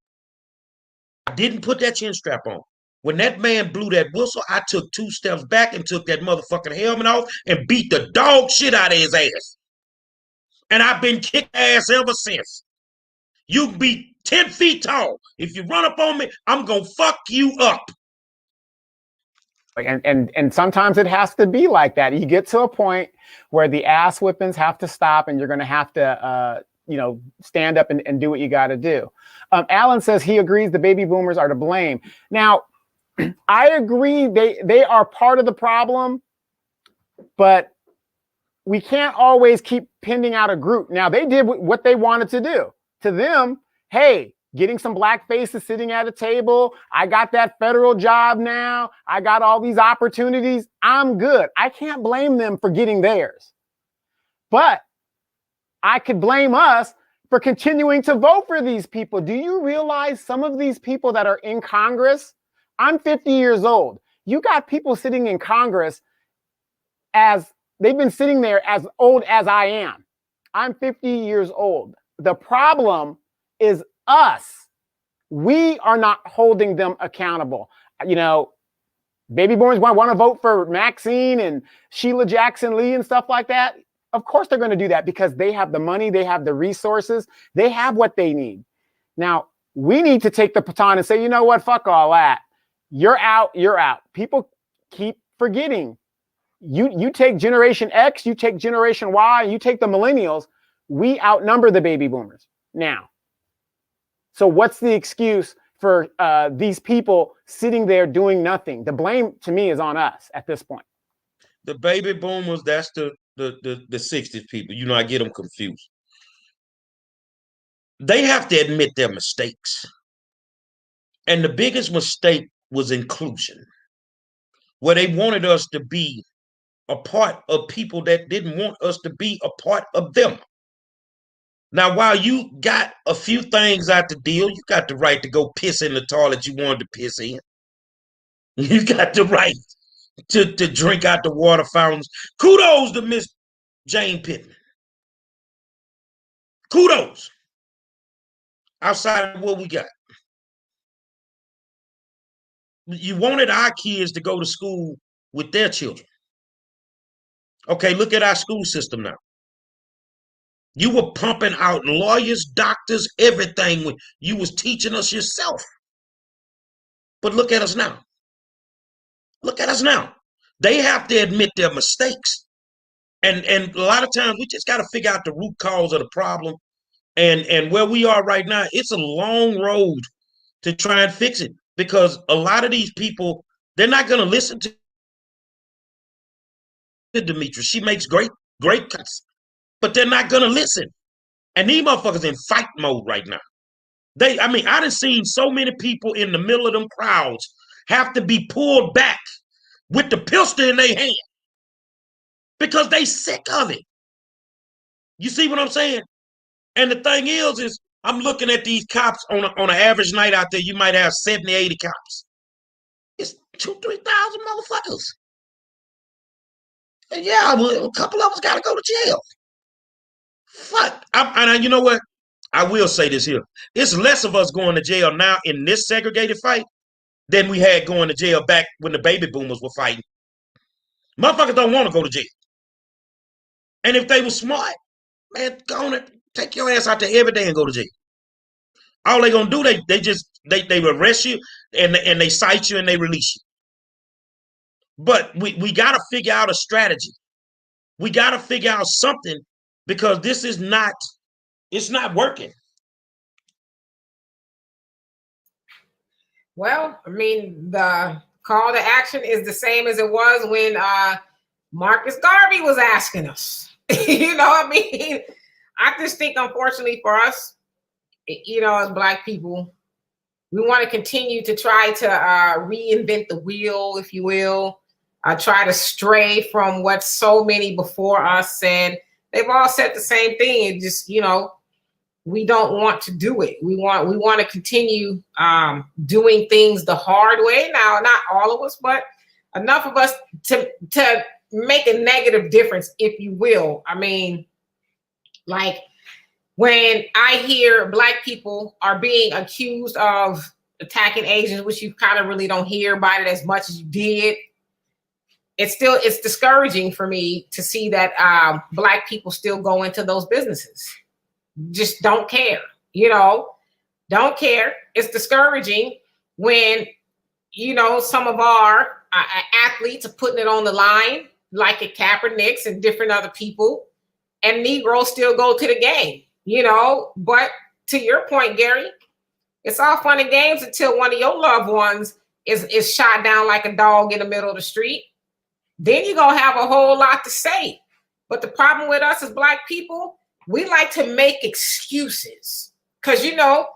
I didn't put that chin strap on. When that man blew that whistle, I took 2 steps back and took that motherfucking helmet off and beat the dog shit out of his ass. And I've been kicked ass ever since. You be 10 feet tall. If you run up on me, I'm going to fuck you up. And sometimes it has to be like that. You get to a point where the ass whippings have to stop, and you're going to have to, stand up and do what you got to do. Alan says he agrees the baby boomers are to blame. Now, I agree they are part of the problem, but we can't always keep pinning out a group. Now, they did what they wanted to do. To them, hey, getting some black faces sitting at a table. I got that federal job now. I got all these opportunities. I'm good. I can't blame them for getting theirs. But I could blame us for continuing to vote for these people. Do you realize some of these people that are in Congress? I'm 50 years old. You got people sitting in Congress they've been sitting there as old as I am. I'm 50 years old. The problem is us. We are not holding them accountable. Baby boomers want to vote for Maxine and Sheila Jackson Lee and stuff like that. Of course they're going to do that because they have the money, they have the resources, they have what they need. Now, we need to take the baton and say, you know what, fuck all that. You're out, you're out. People keep forgetting. You take Generation X, you take Generation Y, you take the millennials, we outnumber the baby boomers now. So what's the excuse for these people sitting there doing nothing? The blame to me is on us at this point. The baby boomers, that's the 60s people. I get them confused. They have to admit their mistakes. And the biggest mistake was inclusion, where they wanted us to be a part of people that didn't want us to be a part of them. Now, while you got a few things out the deal, you got the right to go piss in the toilet you wanted to piss in. You got the right to drink out the water fountains. Kudos to Miss Jane Pittman. Kudos. Outside of what we got. You wanted our kids to go to school with their children. Okay, look at our school system now. You were pumping out lawyers, doctors, everything when you was teaching us yourself. But look at us now. Look at us now. They have to admit their mistakes. And a lot of times we just got to figure out the root cause of the problem. And where we are right now, it's a long road to try and fix it. Because a lot of these people, they're not going to listen to Demetra. She makes great cuts. But they're not going to listen. And these motherfuckers in fight mode right now. I done seen so many people in the middle of them crowds have to be pulled back with the pistol in their hand because they sick of it. You see what I'm saying? And the thing is I'm looking at these cops on an average night out there. You might have 70, 80 cops. It's 2,000, 3,000 motherfuckers. And yeah, a couple of us got to go to jail. Fuck. And you know what? I will say this here. It's less of us going to jail now in this segregated fight than we had going to jail back when the baby boomers were fighting. Motherfuckers don't want to go to jail. And if they were smart, man, go on and take your ass out there every day and go to jail. All they gonna do, they arrest you and they cite you and they release you. But we gotta figure out a strategy. We gotta figure out something because this is not, it's not working. Well, the call to action is the same as it was when Marcus Garvey was asking us. I just think, unfortunately for us, as Black people, we want to continue to try to reinvent the wheel, if you will, try to stray from what so many before us said. They've all said the same thing. It just, we don't want to do it. We want to continue doing things the hard way. Now, not all of us, but enough of us to make a negative difference, if you will. Like when I hear Black people are being accused of attacking Asians, which you kind of really don't hear about it as much as you did, it's discouraging for me to see that Black people still go into those businesses. Just don't care, don't care. It's discouraging when, some of our athletes are putting it on the line, like at Kaepernick's and different other people, and Negroes still go to the game, you know. But to your point, Gary, it's all fun and games until one of your loved ones is shot down like a dog in the middle of the street. Then you're going to have a whole lot to say. But the problem with us as Black people, we like to make excuses. Because, you know,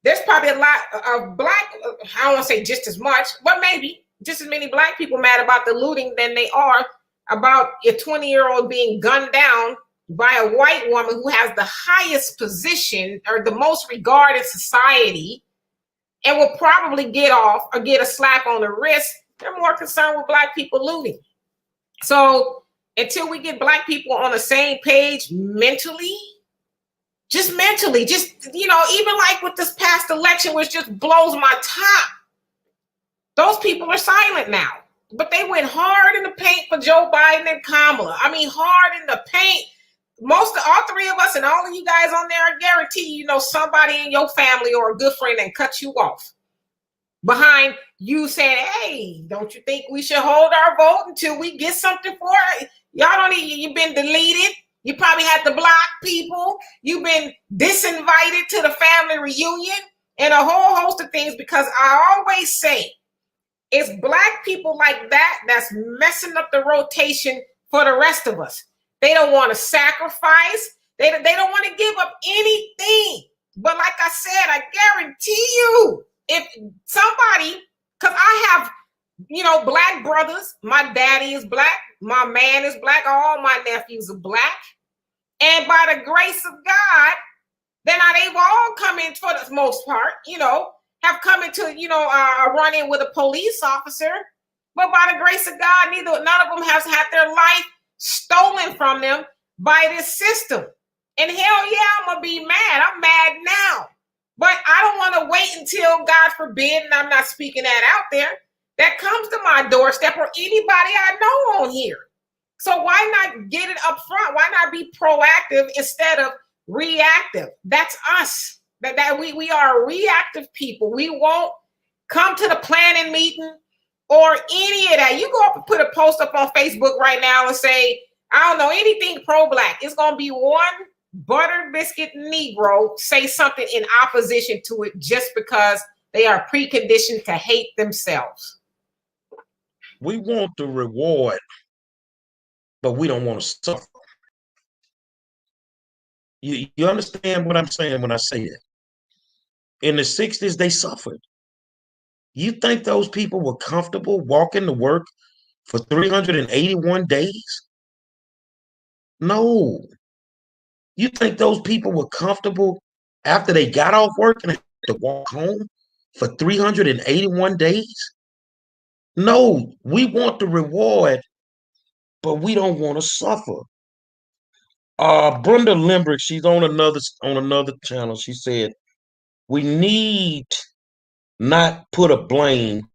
there's probably a lot of Black, I don't want to say just as much, but maybe just as many Black people mad about the looting than they are about a 20-year-old being gunned down by a white woman who has the highest position or the most regard in society and will probably get off or get a slap on the wrist. They're more concerned with Black people looting. So until we get Black people on the same page mentally, just, you know, even like with this past election, which just blows my top, those people are silent now. But they went hard in the paint for Joe Biden and Kamala. I mean, hard in the paint. All three of us and all of you guys on there, I guarantee you know somebody in your family or a good friend that cut you off behind you saying, hey, don't you think we should hold our vote until we get something for it? Y'all don't need, you've been deleted. You probably had to block people. You've been disinvited to the family reunion and a whole host of things, because I always say it's Black people like that that's messing up the rotation for the rest of us. They don't want to sacrifice. They don't want to give up anything. But like I said, I guarantee you, if somebody, because I have, you know, Black brothers, my daddy is Black, my man is Black, all my nephews are Black. And by the grace of God, then they've all come in for the most part, you know, have come into, you know, a run-in with a police officer. But by the grace of God, none of them has had their life stolen from them by this system. And hell yeah, I'm gonna be mad. I'm mad now. But I don't want to wait until, God forbid, and I'm not speaking that out there, that comes to my doorstep or anybody I know on here. So why not get it up front? Why not be proactive instead of reactive? That's us. That we are a reactive people. We won't come to the planning meeting or any of that. You go up and put a post up on Facebook right now and say, I don't know, anything pro-Black. It's going to be one butter biscuit Negro say something in opposition to it just because they are preconditioned to hate themselves. We want the reward, but we don't want to suffer. You understand what I'm saying when I say that? In the 60s, they suffered. You think those people were comfortable walking to work for 381 days? No. You think those people were comfortable after they got off work and had to walk home for 381 days? No, we want the reward, but we don't want to suffer. Brenda Limbrick, she's on another channel. She said, we need not put a blame,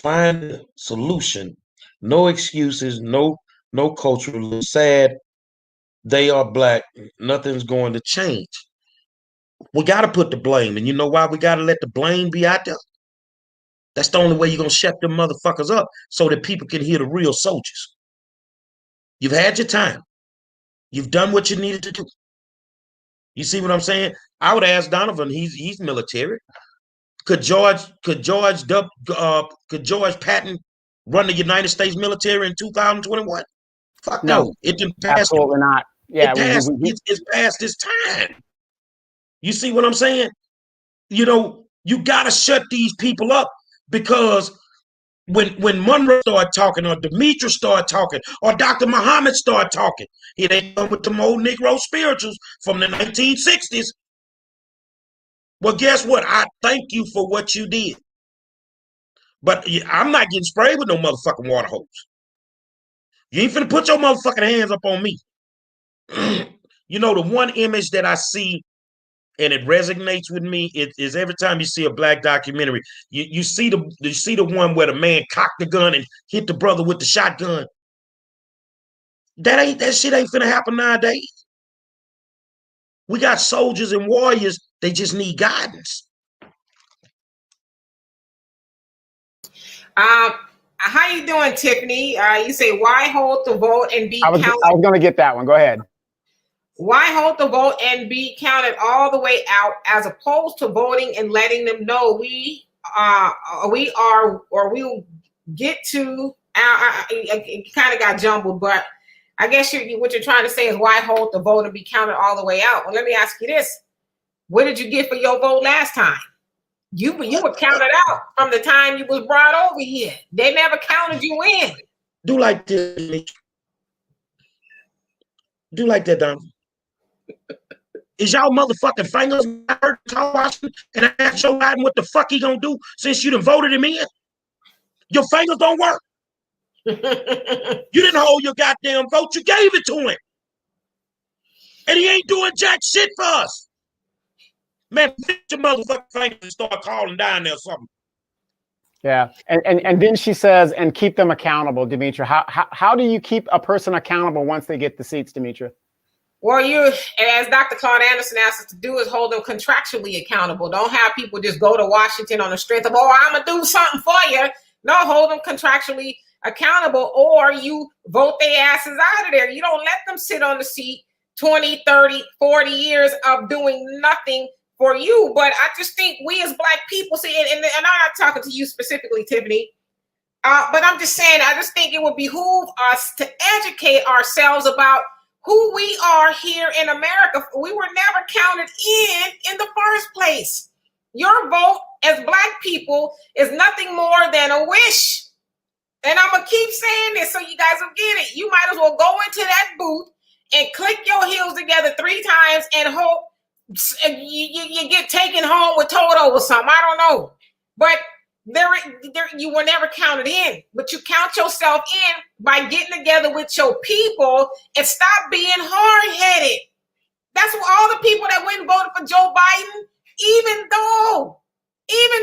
find a solution. No excuses, no cultural sad. They are Black. Nothing's going to change. We got to put the blame. And you know why we got to let the blame be out there? That's the only way you're going to shut them motherfuckers up so that people can hear the real soldiers. You've had your time. You've done what you needed to do. You see what I'm saying? I would ask Donovan, he's military. Could George Patton run the United States military in 2021? Fuck no. It didn't pass. Absolutely not. Yeah, it's past its time. You see what I'm saying? You know, you gotta shut these people up, because when Monroe started talking, or Demetrius started talking, or Dr. Muhammad started talking, here they come with them old Negro spirituals from the 1960s. Well, guess what? I thank you for what you did. But I'm not getting sprayed with no motherfucking water hose. You ain't finna put your motherfucking hands up on me. You know, the one image that I see and it resonates with me is every time you see a Black documentary, you see the one where the man cocked the gun and hit the brother with the shotgun. That shit ain't finna happen nowadays. We got soldiers and warriors, they just need guidance. How you doing, Tiffany? You say, why hold the vote and be counted? I was going to get that one. Go ahead. Why hold the vote and be counted all the way out, as opposed to voting and letting them know we are, or we'll get to. It kind of got jumbled, but I guess what you're trying to say is, why hold the vote and be counted all the way out? Well, let me ask you this: what did you get for your vote last time? You were counted out from the time you was brought over here. They never counted you in. Do like this. Do like that, Don. Is y'all motherfucking fingers hurt Washington? And I asked Joe Biden what the fuck he gonna do since you done voted him in? Your fingers don't work. You didn't hold your goddamn vote. You gave it to him. And he ain't doing jack shit for us. Man, fix your motherfucking fingers and start calling down there or something. Yeah, and then she says, and keep them accountable, Demetra. How do you keep a person accountable once they get the seats, Demetra? Well, you, as Dr. Claude Anderson asked us to do, is hold them contractually accountable. Don't have people just go to Washington on the strength of, oh, I'm going to do something for you. No, hold them contractually accountable, or you vote their asses out of there. You don't let them sit on the seat 20, 30, 40 years of doing nothing for you. But I just think we as Black people see it, and I'm not talking to you specifically, Tiffany, but I'm just saying, I just think it would behoove us to educate ourselves about who we are here in America. We were never counted in the first place. Your vote as Black people is nothing more than a wish. And I'm going to keep saying this so you guys will get it. You might as well go into that booth and click your heels together 3 times and hope you get taken home with Toto or something. I don't know. But you were never counted in. But you count yourself in by getting together with your people and stop being hard-headed. That's what all the people that went and voted for Joe Biden, even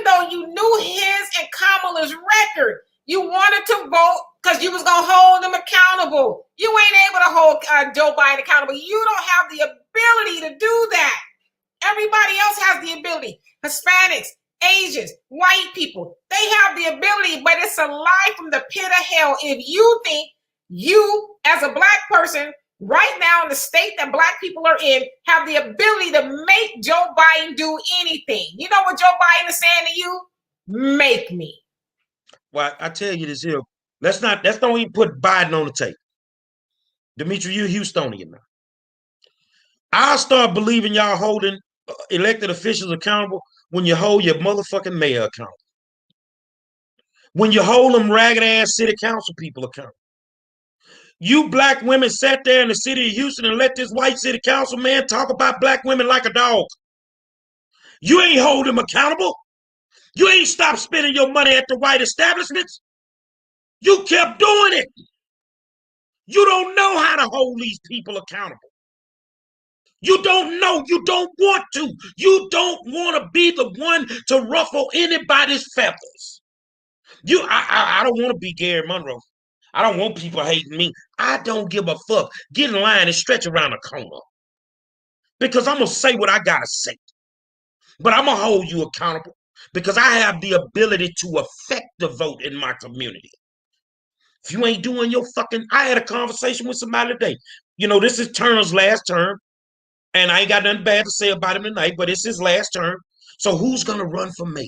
though you knew his and Kamala's record, you wanted to vote because you was going to hold them accountable. You ain't able to hold Joe Biden accountable. You don't have the ability to do that. Everybody else has the ability. Hispanics, Asians, white people, they have the ability, but it's a lie from the pit of hell if you think you, as a Black person, right now in the state that Black people are in, have the ability to make Joe Biden do anything. You know what Joe Biden is saying to you? Make me. Well, I tell you this here. Let's don't even put Biden on the tape. Demetra, you're Houstonian now. I'll start believing y'all holding elected officials accountable when you hold your motherfucking mayor accountable. When you hold them ragged ass city council people accountable. You Black women sat there in the city of Houston and let this white city council man talk about Black women like a dog. You ain't hold them accountable. You ain't stopped spending your money at the white establishments. You kept doing it. You don't know how to hold these people accountable. You don't know. You don't want to. You don't want to be the one to ruffle anybody's feathers. I don't want to be Gary Monroe. I don't want people hating me. I don't give a fuck. Get in line and stretch around the corner. Because I'm going to say what I got to say. But I'm going to hold you accountable because I have the ability to affect the vote in my community. If you ain't doing your fucking... I had a conversation with somebody today. You know, this is Turner's last term. And I ain't got nothing bad to say about him tonight, but it's his last term. So who's going to run for mayor?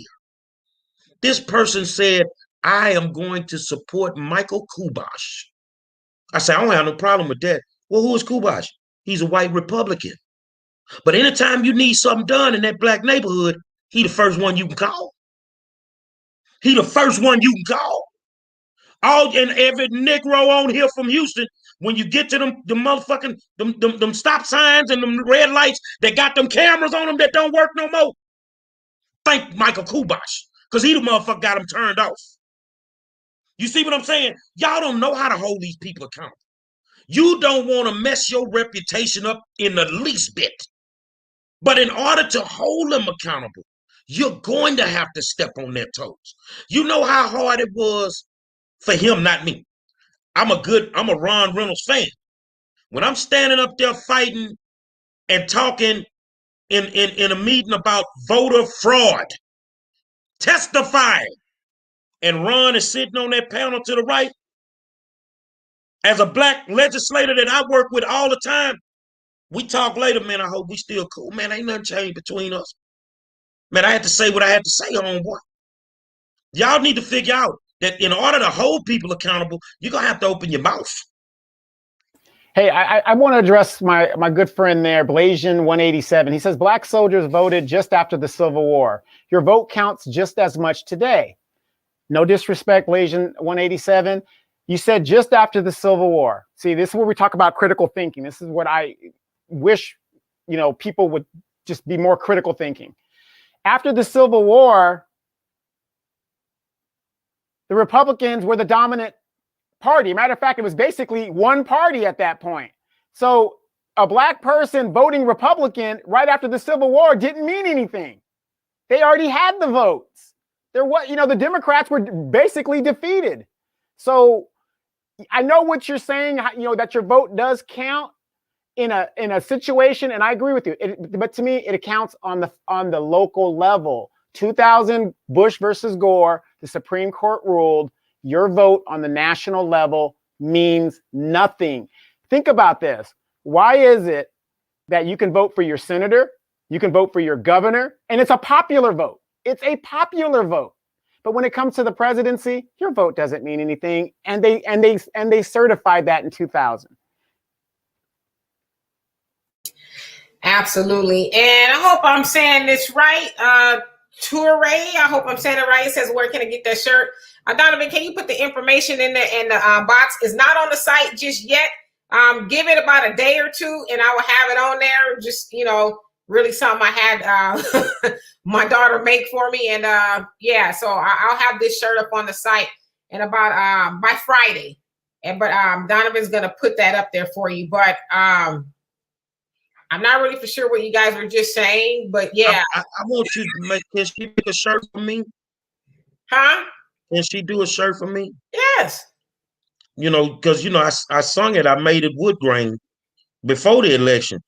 This person said, I am going to support Michael Kubash. I said, I don't have no problem with that. Well, who is Kubash? He's a white Republican. But anytime you need something done in that Black neighborhood, he the first one you can call. He the first one you can call. All and every Negro on here from Houston, when you get to them motherfucking them stop signs and them red lights that got them cameras on them that don't work no more, thank Michael Kubash, because he the motherfucker got them turned off. You see what I'm saying? Y'all don't know how to hold these people accountable. You don't want to mess your reputation up in the least bit. But in order to hold them accountable, you're going to have to step on their toes. You know how hard it was for him, not me. I'm a Ron Reynolds fan. When I'm standing up there fighting and talking in a meeting about voter fraud, testifying and Ron is sitting on that panel to the right, as a black legislator that I work with all the time, we talk later, man. I hope we still cool. Man, ain't nothing changed between us. Man, I had to say what I had to say, homeboy. Y'all need to figure out that in order to hold people accountable, you're going to have to open your mouth. Hey, I want to address my good friend there, Blasian 187. He says, black soldiers voted just after the Civil War. Your vote counts just as much today. No disrespect, Blasian 187. You said just after the Civil War. See, this is where we talk about critical thinking. This is what I wish, people would just be more critical thinking. After the Civil War, the Republicans were the dominant party. Matter of fact, it was basically one party at that point. So a black person voting Republican right after the Civil War didn't mean anything. They already had the votes. The Democrats were basically defeated. So I know what you're saying, that your vote does count in a situation, and I agree with you. But to me, it counts on the local level. 2000 Bush versus Gore, the Supreme Court ruled your vote on the national level means nothing. Think about this. Why is it that you can vote for your senator, you can vote for your governor, and it's a popular vote? It's a popular vote. But when it comes to the presidency, your vote doesn't mean anything, and they certified that in 2000. Absolutely. And I hope I'm saying this right. Toure, I hope I'm saying it right. It says, where can I get that shirt? Donovan, can you put the information in the box? It's not on the site just yet. Give it about a day or two, and I will have it on there. Just, really something I had my daughter make for me. And so I'll have this shirt up on the site and about by Friday. But Donovan's gonna put that up there for you. But I'm not really for sure what you guys were just saying, but yeah. I want you to can she make a shirt for me? Huh? Can she do a shirt for me? Yes. Because I sung it. I made it wood grain before the election,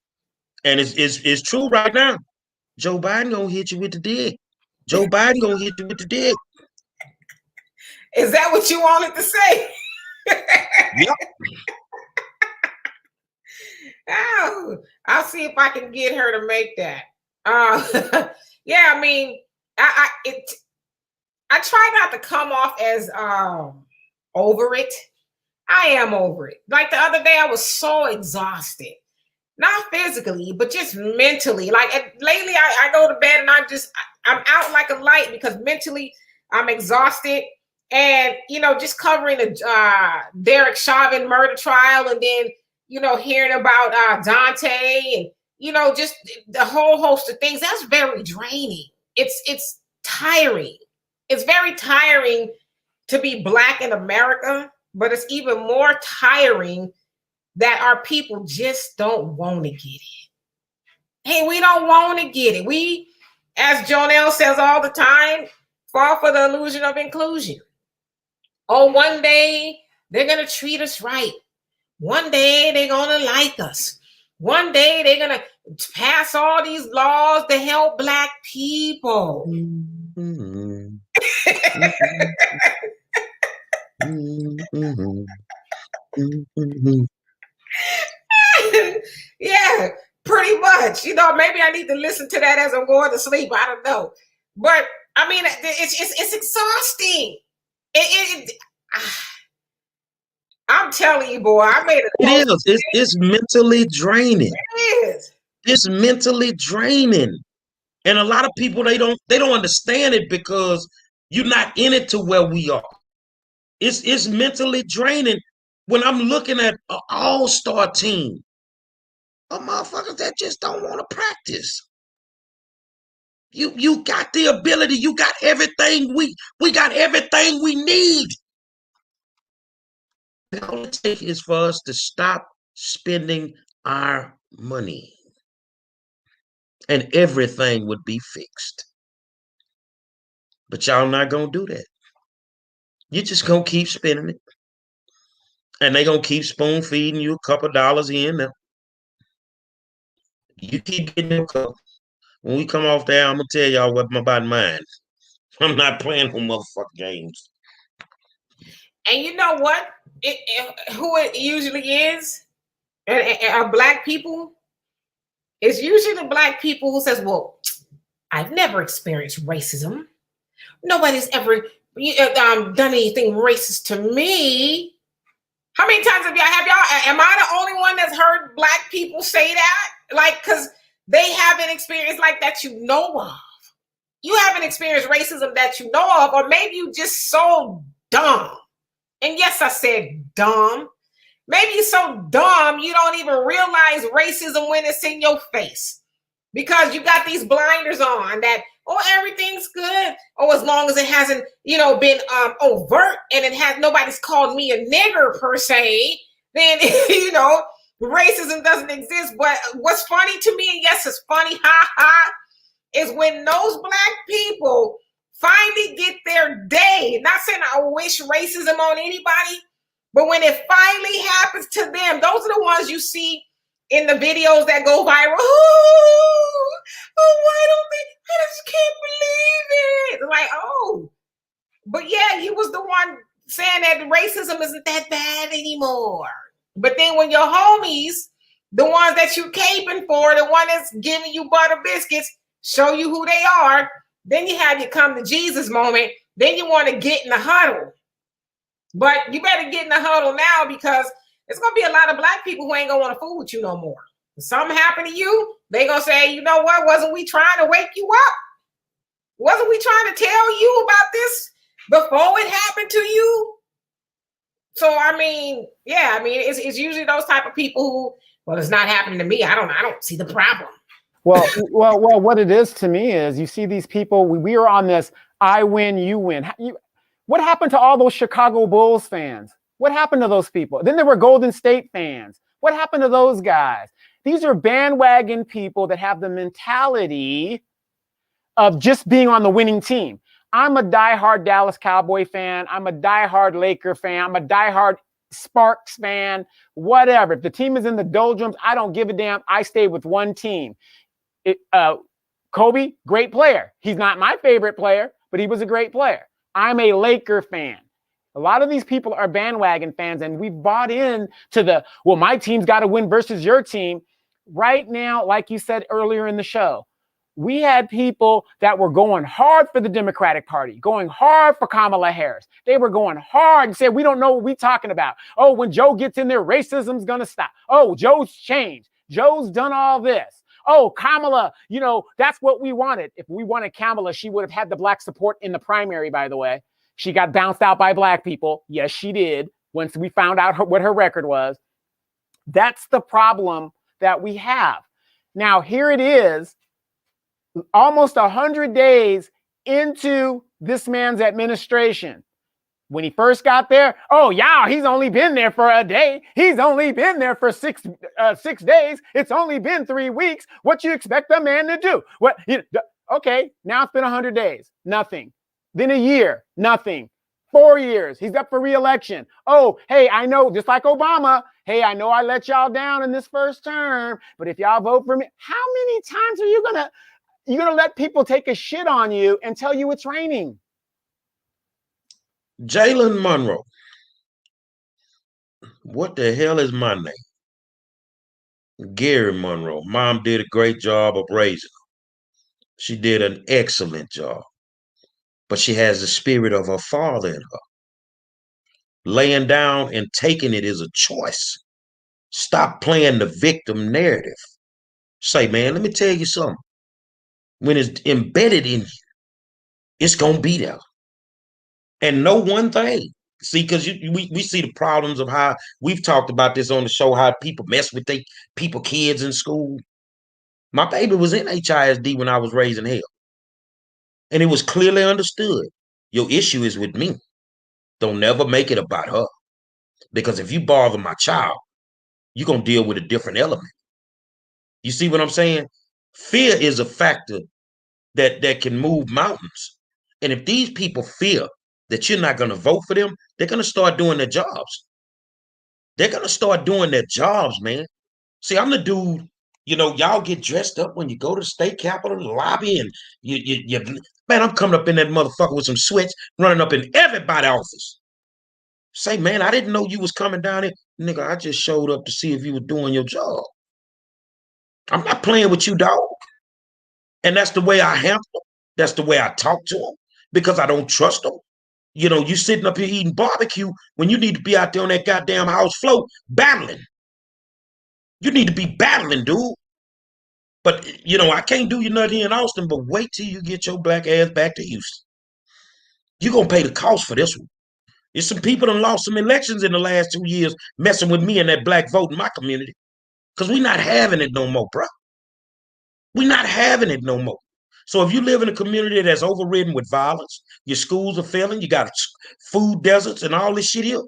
and it's true right now. Joe Biden gonna hit you with the dick. Joe Biden gonna hit you with the dick. Is that what you wanted to say? Yep. Oh, I'll see if I can get her to make that. Yeah, I mean, I try not to come off as over it. I am over it. Like the other day, I was so exhausted. Not physically, but just mentally. Like lately, I go to bed and I'm out like a light because mentally I'm exhausted. And, just covering the Derek Chauvin murder trial and then, hearing about DAUNTE and, just the whole host of things. That's very draining. It's tiring. It's very tiring to be Black in America, but it's even more tiring that our people just don't want to get it. Hey, we don't want to get it. We, as Jonelle says all the time, fall for the illusion of inclusion. Oh, one day they're going to treat us right. One day they're going to like us. One day they're going to pass all these laws to help Black people. Mm-hmm. Mm-hmm. Mm-hmm. Yeah, pretty much. Maybe I need to listen to that as I'm going to sleep. I don't know. But I mean, it's exhausting. I'm telling you, boy, I made it. It is. It's mentally draining. It is. It's mentally draining. And a lot of people, they don't understand it because you're not in it to where we are. It's mentally draining when I'm looking at an all-star team of motherfuckers that just don't want to practice. You got the ability, you got everything, we got everything we need. All it takes is for us to stop spending our money. And everything would be fixed. But y'all not gonna do that. You're just gonna keep spending it. And they're gonna keep spoon feeding you a couple dollars in there. You keep getting your cup. When we come off there, I'm gonna tell y'all what about mine. I'm not playing no motherfucking games. And you know what? Who it usually is, black people. It's usually the black people who says, "Well, I've never experienced racism. Nobody's ever done anything racist to me." How many times have y'all? Am I the only one that's heard black people say that? Like, because they haven't experienced like that you know of. You haven't experienced racism that you know of, or maybe you just so dumb. And yes, I said dumb. Maybe you're so dumb you don't even realize racism when it's in your face. Because you got these blinders on that, oh, everything's good. Oh, as long as it hasn't, been overt and it has nobody's called me a nigger per se, then racism doesn't exist. But what's funny to me, and yes, it's funny, is when those black people finally get their day. Not saying I wish racism on anybody, but when it finally happens to them, those are the ones you see in the videos that go viral. Oh, why don't they? I just can't believe it. Like, oh, but yeah, you was the one saying that racism isn't that bad anymore. But then when your homies, the ones that you caping for, the one that's giving you butter biscuits, show you who they are, then you have your come to Jesus moment. Then you want to get in the huddle. But you better get in the huddle now, because there's going to be a lot of black people who ain't going to want to fool with you no more. If something happened to you, they going to say, you know what? Wasn't we trying to wake you up? Wasn't we trying to tell you about this before it happened to you? So, it's usually those type of people who, well, it's not happening to me. I don't see the problem. Well, what it is to me is you see these people, we are on this, I win, you win. What happened to all those Chicago Bulls fans? What happened to those people? Then there were Golden State fans. What happened to those guys? These are bandwagon people that have the mentality of just being on the winning team. I'm a diehard Dallas Cowboy fan. I'm a diehard Laker fan. I'm a diehard Sparks fan, whatever. If the team is in the doldrums, I don't give a damn. I stay with one team. Kobe, great player. He's not my favorite player, but he was a great player. I'm a Laker fan. A lot of these people are bandwagon fans, and we've bought in to my team's got to win versus your team. Right now, like you said earlier in the show, we had people that were going hard for the Democratic Party, going hard for Kamala Harris. They were going hard and said, we don't know what we're talking about. Oh, when Joe gets in there, racism's going to stop. Oh, Joe's changed. Joe's done all this. Oh, Kamala, that's what we wanted. If we wanted Kamala, she would have had the black support in the primary, by the way. She got bounced out by black people. Yes, she did. Once we found out what her record was. That's the problem that we have. Now, here it is, almost 100 days into this man's administration. When he first got there, he's only been there for a day. He's only been there for 6 days. It's only been 3 weeks. What you expect a man to do? Okay, now it's been 100 days. Nothing. Then a year. Nothing. 4 years. He's up for re-election. Oh, hey, I know, just like Obama. Hey, I know I let y'all down in this first term, but if y'all vote for me, how many times are you gonna let people take a shit on you and tell you it's raining? Jalen Monroe. What the hell is my name? Gary Monroe. Mom did a great job of raising her. She did an excellent job. But she has the spirit of her father in her. Laying down and taking it is a choice. Stop playing the victim narrative. Say, man, let me tell you something. When it's embedded in you, it's going to be there. And know one thing. See, because we see the problems of how we've talked about this on the show, how people mess with kids in school. My baby was in HISD when I was raising hell. And it was clearly understood. Your issue is with me. Don't never make it about her. Because if you bother my child, you're going to deal with a different element. You see what I'm saying? Fear is a factor that can move mountains. And if these people fear that you're not going to vote for them, they're going to start doing their jobs. They're going to start doing their jobs, man. See, I'm the dude, y'all get dressed up when you go to the state capitol, the lobby, and man, I'm coming up in that motherfucker with some sweats, running up in everybody's office. Say, man, I didn't know you was coming down here. Nigga, I just showed up to see if you were doing your job. I'm not playing with you, dog. And that's the way I handle them. That's the way I talk to them because I don't trust them. You know, you sitting up here eating barbecue when you need to be out there on that goddamn house floor battling. You need to be battling, dude. But, you know, I can't do you nothing here in Austin, but wait till you get your black ass back to Houston. You're going to pay the cost for this one. There's some people that lost some elections in the last 2 years messing with me and that black vote in my community because we're not having it no more, bro. We're not having it no more. So if you live in a community that's overridden with violence, your schools are failing, you got food deserts and all this shit here,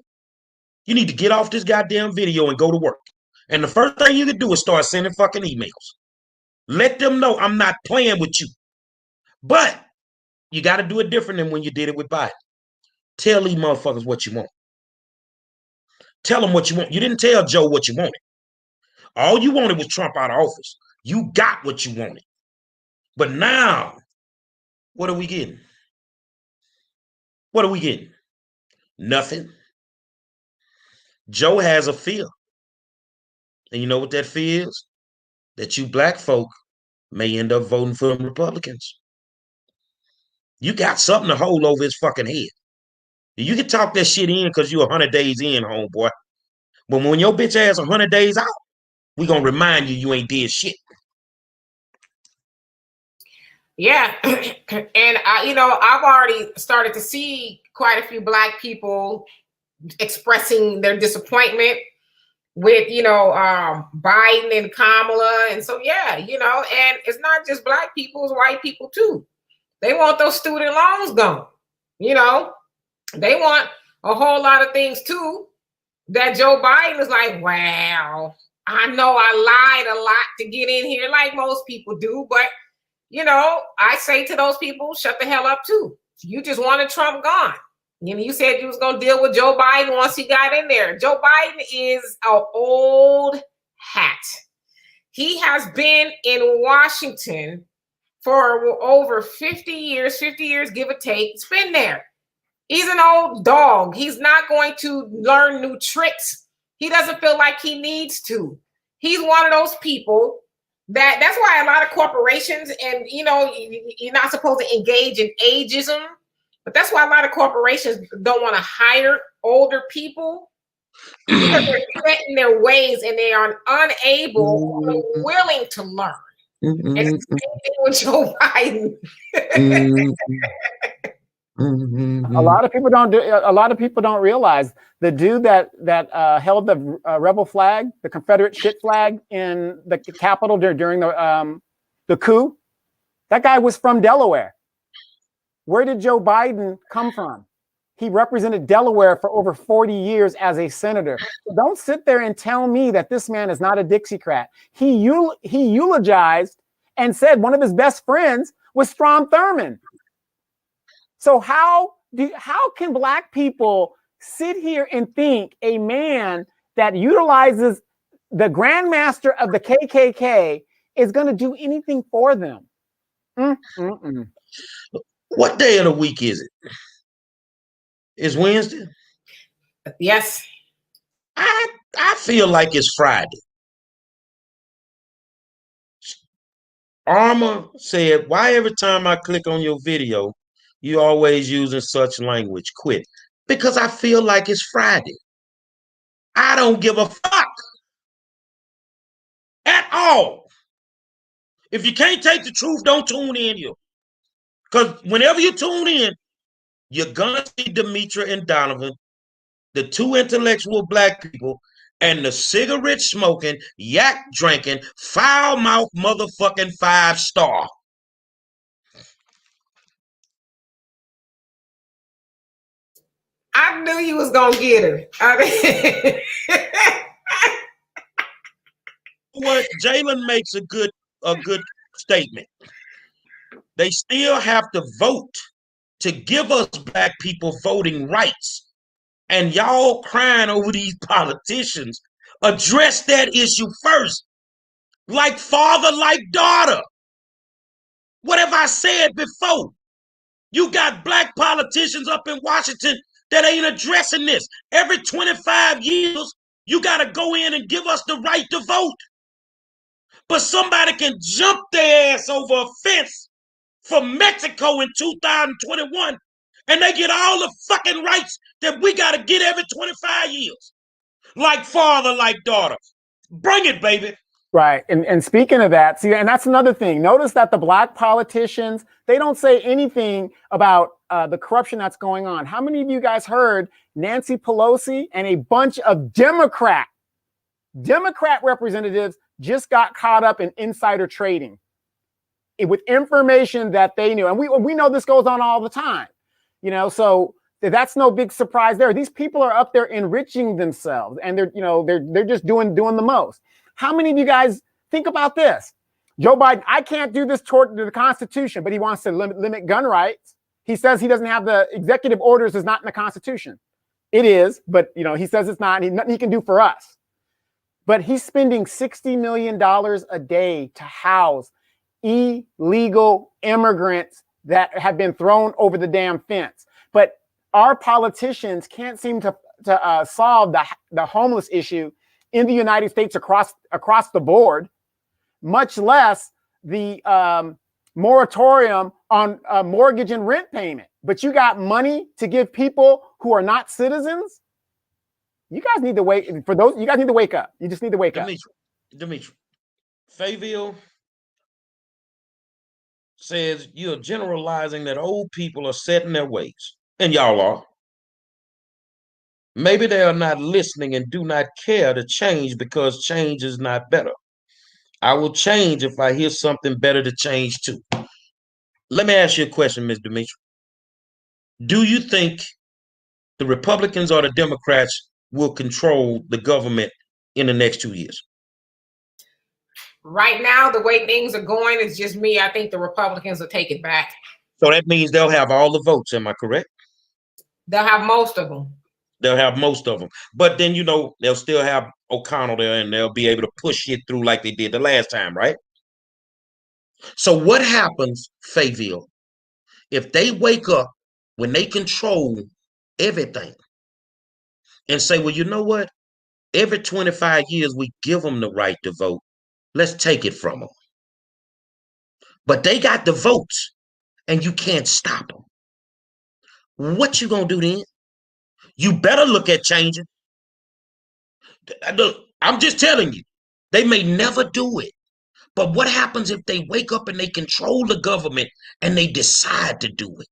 you need to get off this goddamn video and go to work. And the first thing you can do is start sending fucking emails. Let them know I'm not playing with you. But you got to do it different than when you did it with Biden. Tell these motherfuckers what you want. Tell them what you want. You didn't tell Joe what you wanted. All you wanted was Trump out of office. You got what you wanted. But now, what are we getting? What are we getting? Nothing. Joe has a fear. And you know what that fear is? That you black folk may end up voting for them Republicans. You got something to hold over his fucking head. You can talk that shit in because you're 100 days in, homeboy. But when your bitch ass 100 days out, we gonna remind you ain't did shit. Yeah, and you know, I've already started to see quite a few black people expressing their disappointment with, you know, Biden and Kamala, and so yeah, you know, and it's not just black people; it's white people too. They want those student loans gone. You know, they want a whole lot of things too. That Joe Biden is like, wow, I know I lied a lot to get in here, like most people do, but you know, I say to those people, shut the hell up too. You just wanted Trump gone. You know, you said you was going to deal with Joe Biden once he got in there. Joe Biden is an old hat. He has been in Washington for over 50 years, give or take. It's been there. He's an old dog. He's not going to learn new tricks. He doesn't feel like he needs to. He's one of those people that's why a lot of corporations, and you know, you're not supposed to engage in ageism, but that's why a lot of corporations don't want to hire older people because they're set in their ways and they are unable or willing to learn. And it's the same thing with Joe Biden. A lot of people don't do. A lot of people don't realize the dude that held the rebel flag, the Confederate shit flag in the Capitol during the coup. That guy was from Delaware. Where did Joe Biden come from? He represented Delaware for over 40 years as a senator. So don't sit there and tell me that this man is not a Dixiecrat. He eulogized and said one of his best friends was Strom Thurmond. So how can black people sit here and think a man that utilizes the grandmaster of the KKK is going to do anything for them? What day of the week is it? It's Wednesday? Yes. I feel like it's Friday. Armor said, why every time I click on your video, you always using such language? Quit. Because I feel like it's Friday. I don't give a fuck at all. If you can't take the truth, don't tune in here. Because whenever you tune in, you're going to see Demetra and Donovan, the two intellectual black people, and the cigarette smoking, yak drinking, foul mouth motherfucking 5-star. I knew you was gonna get her. What Jalen makes a good statement. They still have to vote to give us black people voting rights. And y'all crying over these politicians. Address that issue first. Like father, like daughter. What have I said before? You got black politicians up in Washington that ain't addressing this. Every 25 years, you got to go in and give us the right to vote. But somebody can jump their ass over a fence from Mexico in 2021, and they get all the fucking rights that we got to get every 25 years. Like father, like daughter. Bring it, baby. Right. And speaking of that, see, and that's another thing. Notice that the black politicians, they don't say anything about the corruption that's going on. How many of you guys heard Nancy Pelosi and a bunch of Democrat representatives just got caught up in insider trading with information that they knew? And we know this goes on all the time, so that's no big surprise there. These people are up there enriching themselves, and they're just doing the most. How many of you guys think about this? Joe Biden, I can't do this toward the Constitution, but he wants to limit gun rights. He says he doesn't have the executive orders is not in the Constitution. It is, but he says it's not. Nothing he can do for us. But he's spending $60 million a day to house illegal immigrants that have been thrown over the damn fence. But our politicians can't seem to solve the homeless issue in the United States across the board, much less the moratorium on mortgage and rent payment. But you got money to give people who are not citizens? You guys need to wait. For those, you guys need to wake up. You just need to wake up. Dimitri, Fayetteville says you're generalizing that old people are set in their ways, and y'all are. Maybe they are not listening and do not care to change because change is not better. I will change if I hear something better to change to. Let me ask you a question, Ms. Dimitri. Do you think the Republicans or the Democrats will control the government in the next 2 years? Right now, the way things are going, it's just me. I think the Republicans will take it back. So that means they'll have all the votes, am I correct? They'll have most of them. They'll have most of them. But then, they'll still have O'Connell there, and they'll be able to push it through like they did the last time, right? So what happens, Fayetteville, if they wake up when they control everything and say, well, you know what? Every 25 years, we give them the right to vote. Let's take it from them. But they got the votes, and you can't stop them. What you gonna do then? You better look at changing. I'm just telling you, they may never do it. But what happens if they wake up and they control the government and they decide to do it?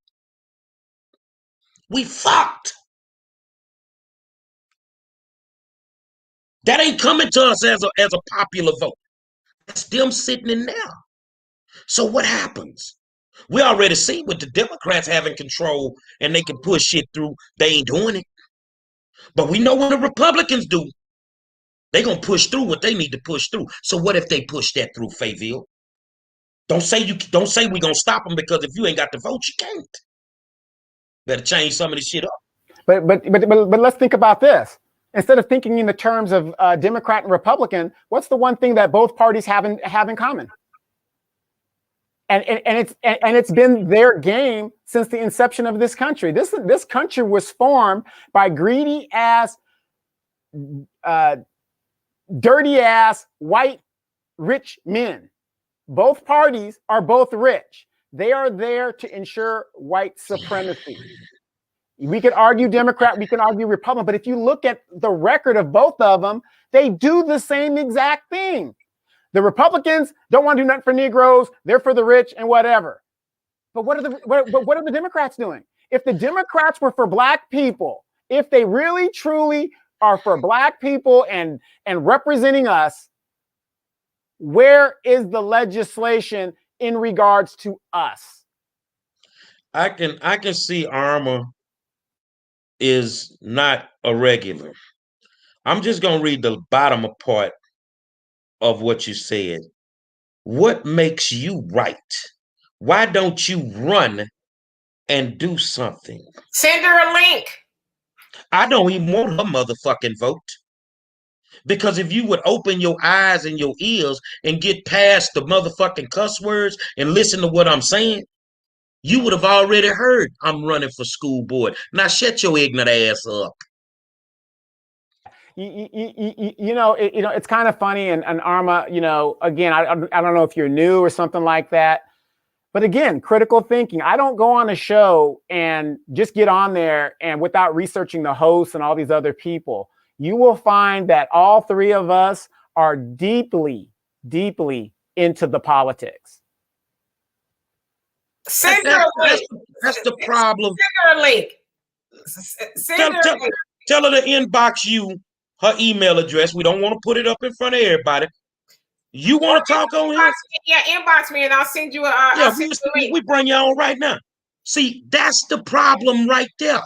We fucked. That ain't coming to us as a popular vote. That's them sitting in there. So what happens? We already see with the Democrats having control and they can push shit through. They ain't doing it. But we know what the Republicans do. They're going to push through what they need to push through. So what if they push that through, Fayetteville? Don't say we're going to stop them, because if you ain't got the vote, you can't. Better change some of this shit up. But let's think about this. Instead of thinking in the terms of Democrat and Republican, what's the one thing that both parties have in common? And it's been their game since the inception of this country. This country was formed by greedy ass, dirty ass, white, rich men. Both parties are both rich. They are there to ensure white supremacy. We could argue Democrat, we can argue Republican, but if you look at the record of both of them, they do the same exact thing. The Republicans don't want to do nothing for Negroes. They're for the rich and whatever. But what are the Democrats doing? If the Democrats were for black people, if they really truly are for black people and representing us, where is the legislation in regards to us? I can see armor is not a regular. I'm just going to read the bottom part of what you said. What makes you right? Why don't you run and do something? Send her a link. I don't even want her motherfucking vote. Because if you would open your eyes and your ears and get past the motherfucking cuss words and listen to what I'm saying, you would have already heard I'm running for school board. Now shut your ignorant ass up. It's kind of funny, and Arma, again, I don't know if you're new or something like that, but again, critical thinking. I don't go on a show and just get on there and without researching the hosts and all these other people. You will find that all three of us are deeply, deeply into the politics. Send her a link. That's the problem. Send her a link. Tell her to inbox you her email address. We don't want to put it up in front of everybody. You want to talk on here? Yeah, inbox me and I'll send you a we bring you on right now. See, that's the problem right there.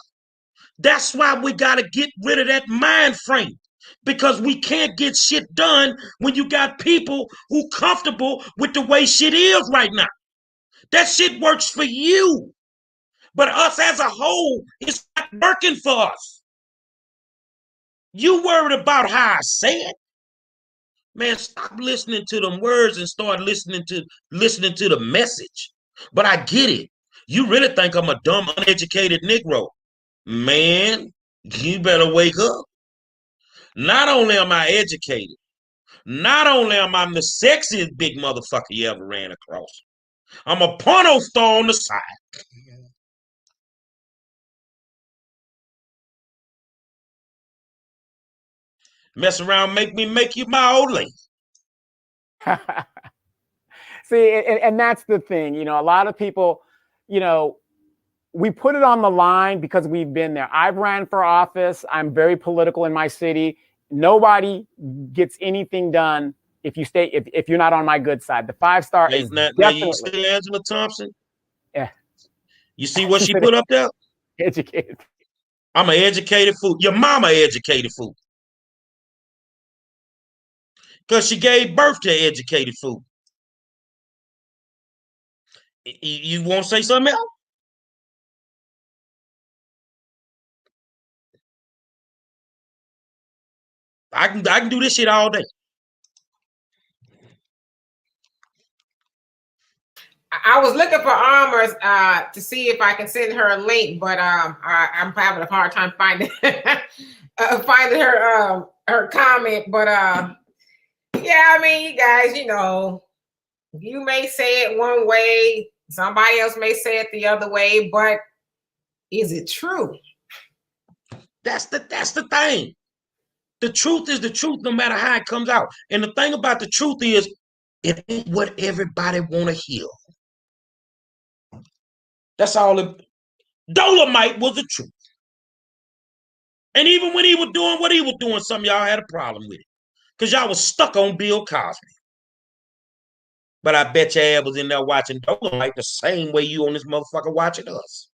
That's why we got to get rid of that mind frame, because we can't get shit done when you got people who comfortable with the way shit is right now. That shit works for you, but us as a whole, it's not working for us. You worried about how I say it? Man, stop listening to them words and start listening to the message. But I get it. You really think I'm a dumb, uneducated Negro. Man, you better wake up. Not only am I educated, not only am I the sexiest big motherfucker you ever ran across, I'm a porno star on the side. Mess around, make you my old lady. See, and that's the thing. A lot of people, we put it on the line because we've been there. I've ran for office. I'm very political in my city. Nobody gets anything done if you're not on my good side. The 5-star is definitely. You see Angela Thompson? Yeah. You see what she put up there? Educated. I'm an educated fool. Your mama educated fool. Because she gave birth to an educated fool. You want to say something else? I can do this shit all day. I was looking for Armors to see if I can send her a link, but I'm having a hard time finding finding her comment. But yeah, I mean, you guys, you may say it one way, somebody else may say it the other way, but is it true? That's the thing. The truth is the truth, no matter how it comes out. And the thing about the truth is, it ain't what everybody want to hear. That's all. Dolomite was the truth. And even when he was doing what he was doing, some of y'all had a problem with it. Because y'all was stuck on Bill Cosby. But I bet your ass was in there watching Dolomite the same way you on this motherfucker watching us.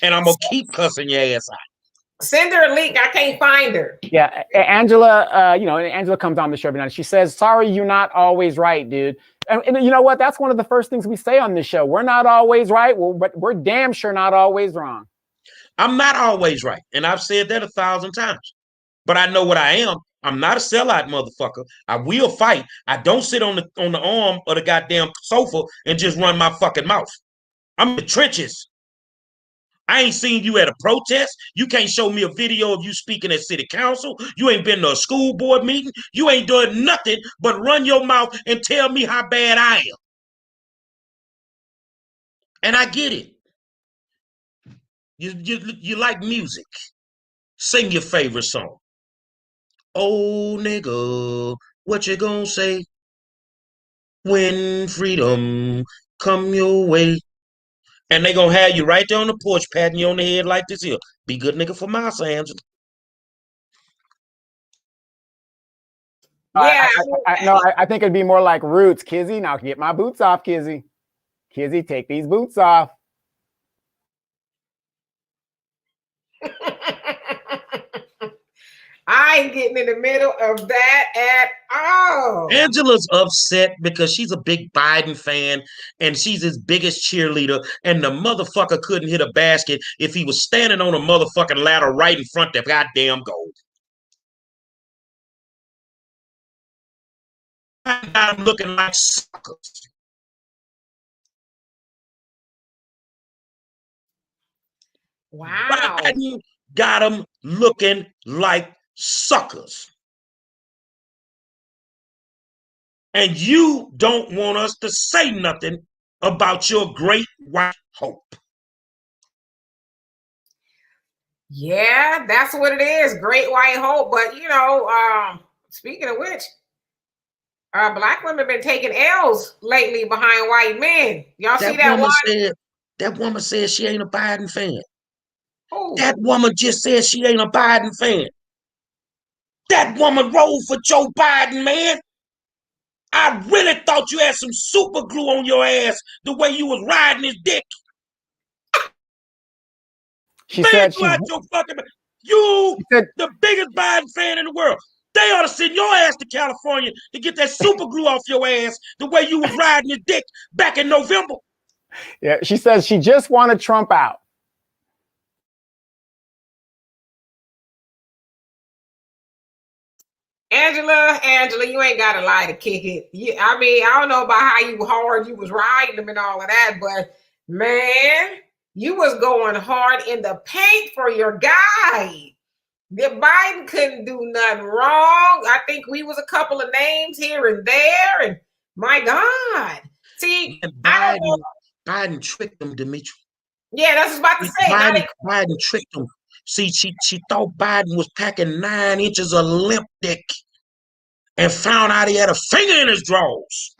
And I'm going to keep cussing your ass out. Send her a link. I can't find her. Yeah, Angela, Angela comes on the show every night. She says, sorry, you're not always right, dude. And you know what? That's one of the first things we say on this show. We're not always right, but we're damn sure not always wrong. I'm not always right. And I've said that 1,000 times. But I know what I am. I'm not a sellout motherfucker. I will fight. I don't sit on the arm of the goddamn sofa and just run my fucking mouth. I'm in the trenches. I ain't seen you at a protest. You can't show me a video of you speaking at city council. You ain't been to a school board meeting. You ain't doing nothing but run your mouth and tell me how bad I am. And I get it. You like music. Sing your favorite song. Oh, nigga, what you gonna say when freedom come your way? And they gonna have you right there on the porch patting you on the head like this here. Be good nigga for Miles, Angela. Yeah, I think it'd be more like Roots. Kizzy, now get my boots off, Kizzy. Kizzy, take these boots off. I ain't getting in the middle of that at all. Angela's upset because she's a big Biden fan and she's his biggest cheerleader, and the motherfucker couldn't hit a basket if he was standing on a motherfucking ladder right in front of the goddamn goal. I'm looking like suckers. Wow. Biden got them looking like suckers. And you don't want us to say nothing about your great white hope. Yeah, that's what it is. Great white hope. But speaking of which, black women have been taking L's lately behind white men. Y'all see that one? That woman said she ain't a Biden fan. Oh. That woman just said she ain't a Biden fan. That woman rolled for Joe Biden, man. I really thought you had some super glue on your ass the way you was riding his dick. She said the biggest Biden fan in the world. They ought to send your ass to California to get that super glue off your ass the way you was riding his dick back in November. Yeah, she says she just wanted Trump out. Angela, you ain't got to lie to kick it. I mean, I don't know about how hard you was riding them and all of that, but man, you was going hard in the paint for your guy. Biden couldn't do nothing wrong. I think we was a couple of names here and there, and my God. See, Biden tricked them, Demetri. Yeah, that's what I was about to say. Biden tricked them. See, she thought Biden was packing 9 inches of limp dick and found out he had a finger in his drawers.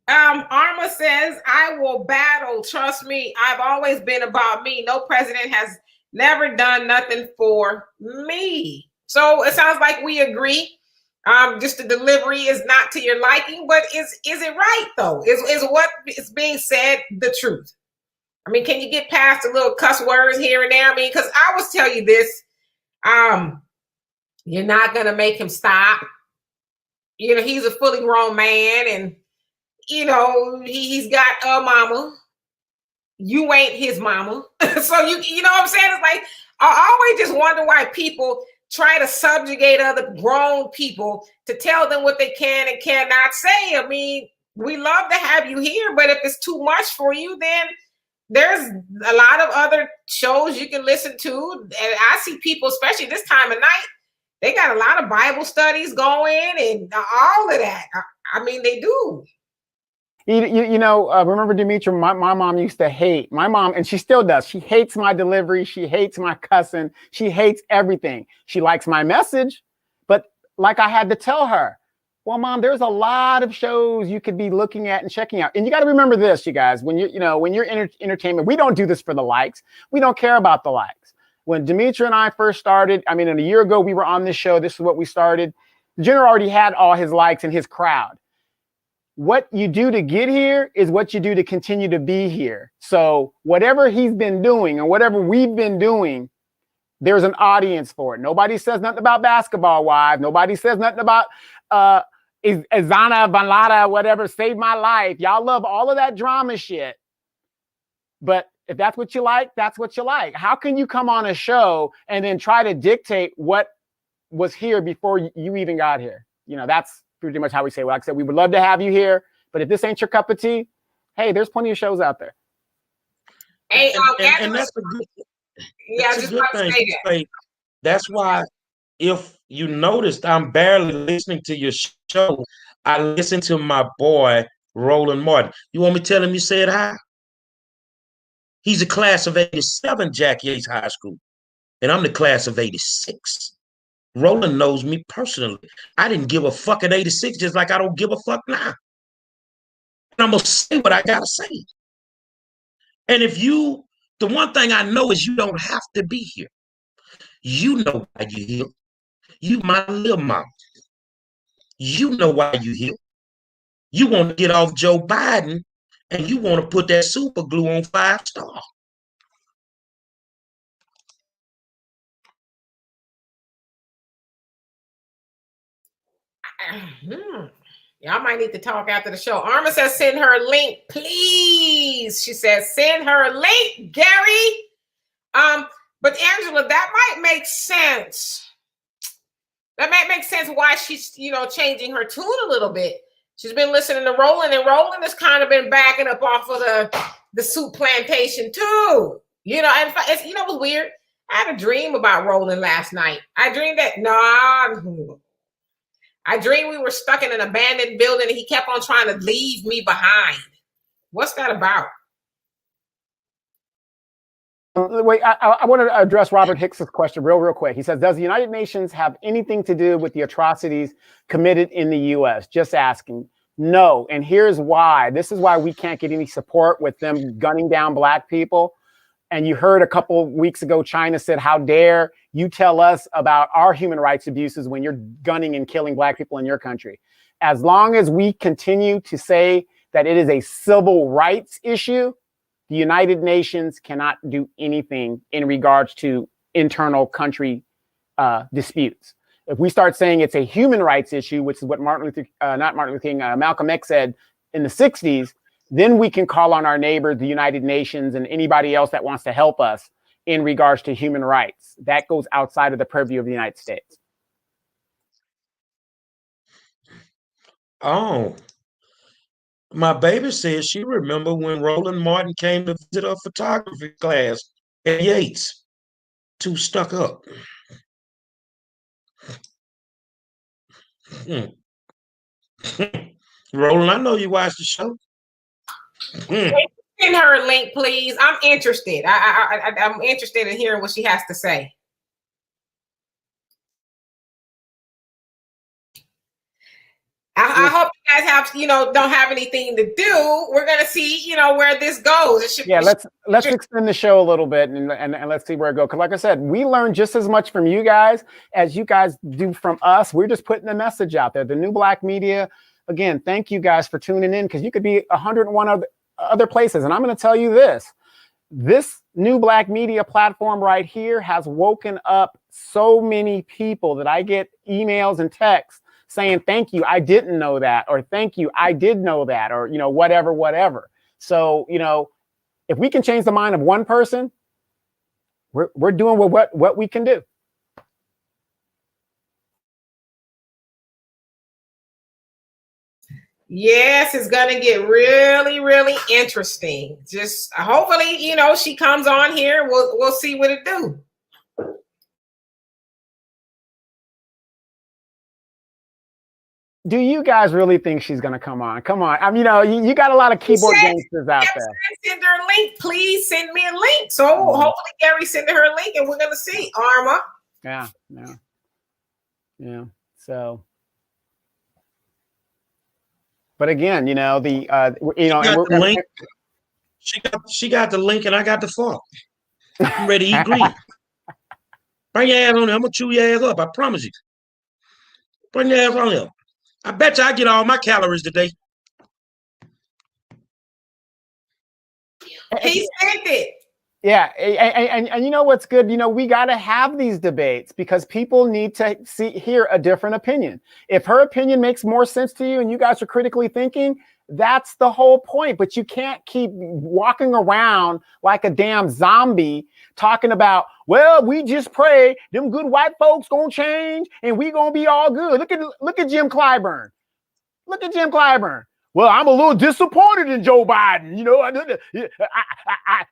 Arma says, I will battle. Trust me, I've always been about me. No president has never done nothing for me. So it sounds like we agree. Just the delivery is not to your liking, but is it right though? Is what is being said the truth? I mean, can you get past the little cuss words here and there? I mean, because I always tell you this, you're not gonna make him stop. You know, he's a fully grown man, and you know, he's got a mama. You ain't his mama. So you know what I'm saying? It's like, I always just wonder why people try to subjugate other grown people to tell them what they can and cannot say. I mean, we love to have you here, but if it's too much for you, then there's a lot of other shows you can listen to. And I see people, especially this time of night, they got a lot of Bible studies going and all of that. I mean, they do. Remember, Demetri, my mom used to hate my mom, and she still does. She hates my delivery. She hates my cussing. She hates everything. She likes my message, but like I had to tell her, well, Mom, there's a lot of shows you could be looking at and checking out. And you got to remember this, you guys, when you're entertainment, we don't do this for the likes. We don't care about the likes. When Demetri and I first started, I mean, a year ago, we were on this show. This is what we started. The general already had all his likes and his crowd. What you do to get here is what you do to continue to be here. So whatever he's been doing and whatever we've been doing, there's an audience for it. Nobody says nothing about Basketball Wives. Nobody says nothing about Izana Vanlada, whatever, Save My Life. Y'all love all of that drama shit. But if that's what you like, that's what you like. How can you come on a show and then try to dictate what was here before you even got here? You know, that's pretty much how we say, well, like I said, we would love to have you here, but if this ain't your cup of tea, hey, there's plenty of shows out there. Hey, and that's a good, that's a good thing to say. That's why, if you noticed, I'm barely listening to your show. I listen to my boy, Roland Martin. You want me to tell him you said hi? He's a class of 87, Jack Yates High School, and I'm the class of 86. Roland knows me personally. I didn't give a fuck at 86, just like I don't give a fuck now. And I'm going to say what I got to say. And the one thing I know is you don't have to be here. You know why you're here. You my little mama. You know why you're here. You want to get off Joe Biden, and you want to put that super glue on 5 Star. Y'all might need to talk after the show. Arma says, send her a link, please. She says, send her a link, Gary. But Angela, that might make sense. That might make sense why she's, changing her tune a little bit. She's been listening to Roland, and Roland has kind of been backing up off of the soup plantation too. You know, and you know what's weird? I had a dream about Roland last night. I dreamed that I dreamed we were stuck in an abandoned building and he kept on trying to leave me behind. What's that about? Wait, I want to address Robert Hicks's question real quick. He says, does the United Nations have anything to do with the atrocities committed in the U.S.? Just asking. No, and here's why. This is why we can't get any support with them gunning down Black people. And you heard a couple of weeks ago, China said, how dare you tell us about our human rights abuses when you're gunning and killing Black people in your country? As long as we continue to say that it is a civil rights issue, the United Nations cannot do anything in regards to internal country disputes. If we start saying it's a human rights issue, which is what Malcolm X said in the 60s, then we can call on our neighbors, the United Nations, and anybody else that wants to help us in regards to human rights. That goes outside of the purview of the United States. Oh, my baby says she remember when Roland Martin came to visit her photography class at Yates. Too stuck up. Roland, I know you watched the show. Send her a link, please. I'm interested. I'm interested in hearing what she has to say. I hope you guys have, don't have anything to do. We're gonna see, where this goes. It should, let's extend the show a little bit and let's see where it goes. Because like I said, we learn just as much from you guys as you guys do from us. We're just putting the message out there. The New Black Media, again, thank you guys for tuning in, because you could be 101 other places. And I'm going to tell you this New Black Media platform right here has woken up so many people that I get emails and texts saying, thank you, I didn't know that, or thank you, I did know that, or, whatever. So, if we can change the mind of one person, we're doing what we can do. Yes, it's going to get really, really interesting. Just hopefully, she comes on here. We'll see what it do. Do you guys really think she's going to come on? Come on. I mean, you got a lot of keyboard gangsters out there. Send her a link. Please send me a link. So hopefully Gary send her a link and we're going to see. Arma. Yeah. So. But again, link. She got the link and I got the fork. I'm ready to eat green. Bring your ass on there. I'm going to chew your ass up. I promise you. Bring your ass on there. I bet you I get all my calories today. He sent it. Yeah, and you know what's good? We got to have these debates because people need to hear a different opinion. If her opinion makes more sense to you and you guys are critically thinking, that's the whole point. But you can't keep walking around like a damn zombie talking about, well, we just pray them good white folks gonna change and we gonna be all good. Look at Jim Clyburn. Look at Jim Clyburn. Well, I'm a little disappointed in Joe Biden.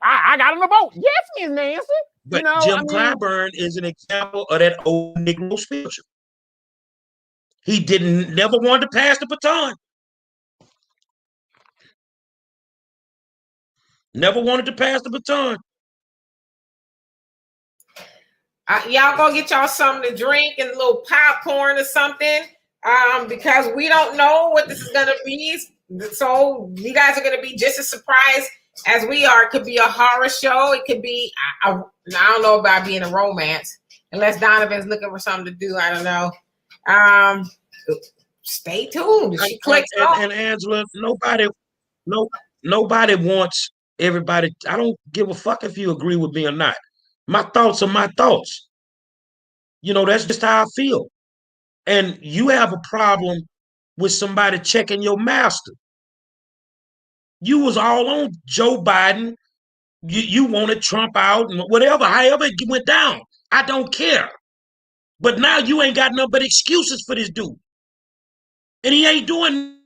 I got him a vote. Yes, Ms. Nancy. But Jim Clyburn is an example of that old Negro spiritual. He never wanted to pass the baton. Never wanted to pass the baton. Y'all go get y'all something to drink and a little popcorn or something, because we don't know what this is going to be. So you guys are going to be just as surprised as we are. It could be a horror show. It could be, I don't know about being a romance, unless Donovan's looking for something to do. I don't know. Stay tuned. She clicks and Angela, nobody wants everybody. I don't give a fuck if you agree with me or not. My thoughts are my thoughts. That's just how I feel. And you have a problem with somebody checking your master. You was all on Joe Biden. You wanted Trump out and whatever, however it went down. I don't care. But now you ain't got nothing but excuses for this dude. And he ain't doing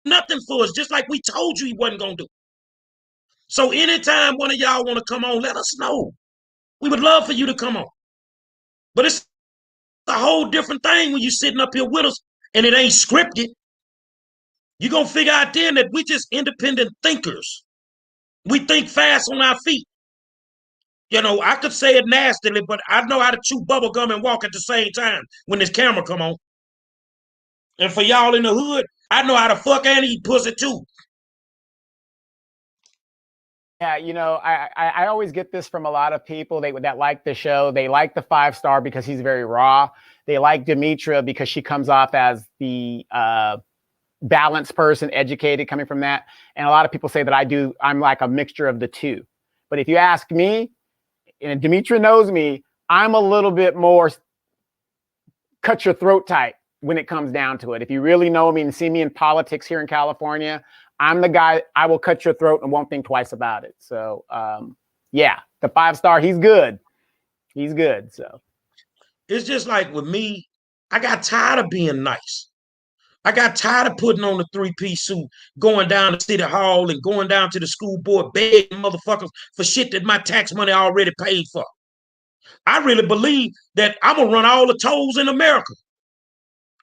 nothing for us, just like we told you he wasn't going to do. So anytime one of y'all want to come on, let us know. We would love for you to come on. But it's a whole different thing when you're sitting up here with us and it ain't scripted. You're going to figure out then that we just independent thinkers. We think fast on our feet. You know, I could say it nastily, but I know how to chew bubble gum and walk at the same time when this camera come on. And for y'all in the hood, I know how to fuck and eat pussy too. Yeah, you know, I always get this from a lot of people that like the show. They like the 5-star because he's very raw. They like Demetra because she comes off as the balanced person, educated, coming from that. And a lot of people say that I'm like a mixture of the two. But if you ask me, and Demetra knows me, I'm a little bit more cut your throat type when it comes down to it. If you really know me and see me in politics here in California, I'm the guy, I will cut your throat and won't think twice about it. So, yeah, the 5-star, he's good. He's good. So it's just like with me, I got tired of being nice. I got tired of putting on the 3-piece suit, going down to City Hall and going down to the school board begging motherfuckers for shit that my tax money already paid for. I really believe that I'm going to run all the tolls in America.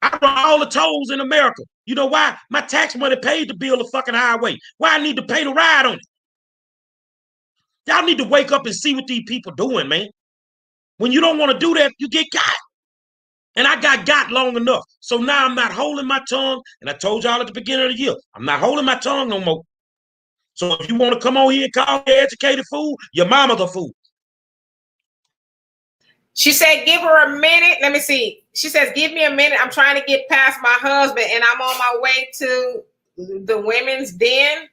I run all the tolls in America. You know why? My tax money paid to build a fucking highway. Why I need to pay to ride on it? Y'all need to wake up and see what these people doing, man. When you don't want to do that, you get got. And I got long enough. So now I'm not holding my tongue. And I told y'all at the beginning of the year, I'm not holding my tongue no more. So if you want to come on here and call me educated fool, your mama's a fool. She said, give her a minute. Let me see. She says, give me a minute. I'm trying to get past my husband and I'm on my way to the women's den.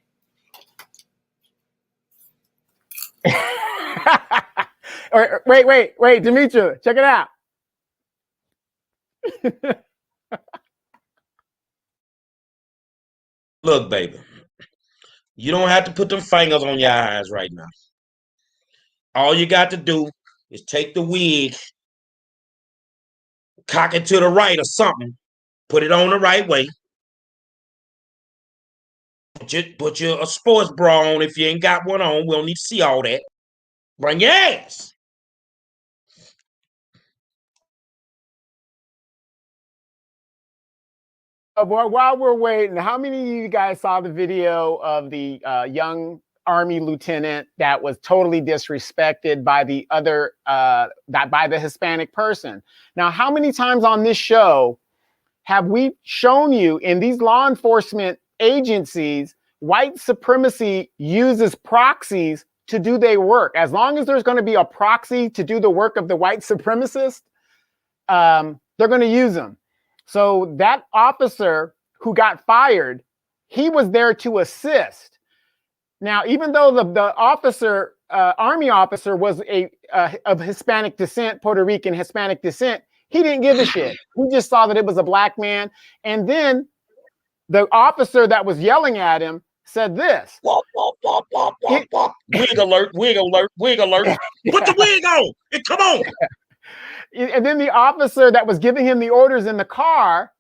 wait, Demetra, check it out. Look, baby, you don't have to put them fingers on your eyes right now. All you got to do is take the wig, cock it to the right or something, put it on the right way. Put your a sports bra on if you ain't got one on. We don't need to see all that. Bring your ass. While we're waiting, how many of you guys saw the video of the young Army lieutenant that was totally disrespected by the other, by the Hispanic person? Now, how many times on this show have we shown you in these law enforcement agencies, white supremacy uses proxies to do their work? As long as there's going to be a proxy to do the work of the white supremacist, they're going to use them. So that officer who got fired, he was there to assist. Now, even though the officer, Army officer, was of Hispanic descent, Puerto Rican Hispanic descent, he didn't give a shit. He just saw that it was a black man. And then the officer that was yelling at him said this. Wig alert, wig alert, wig alert. Put the wig on and come on. And then the officer that was giving him the orders in the car,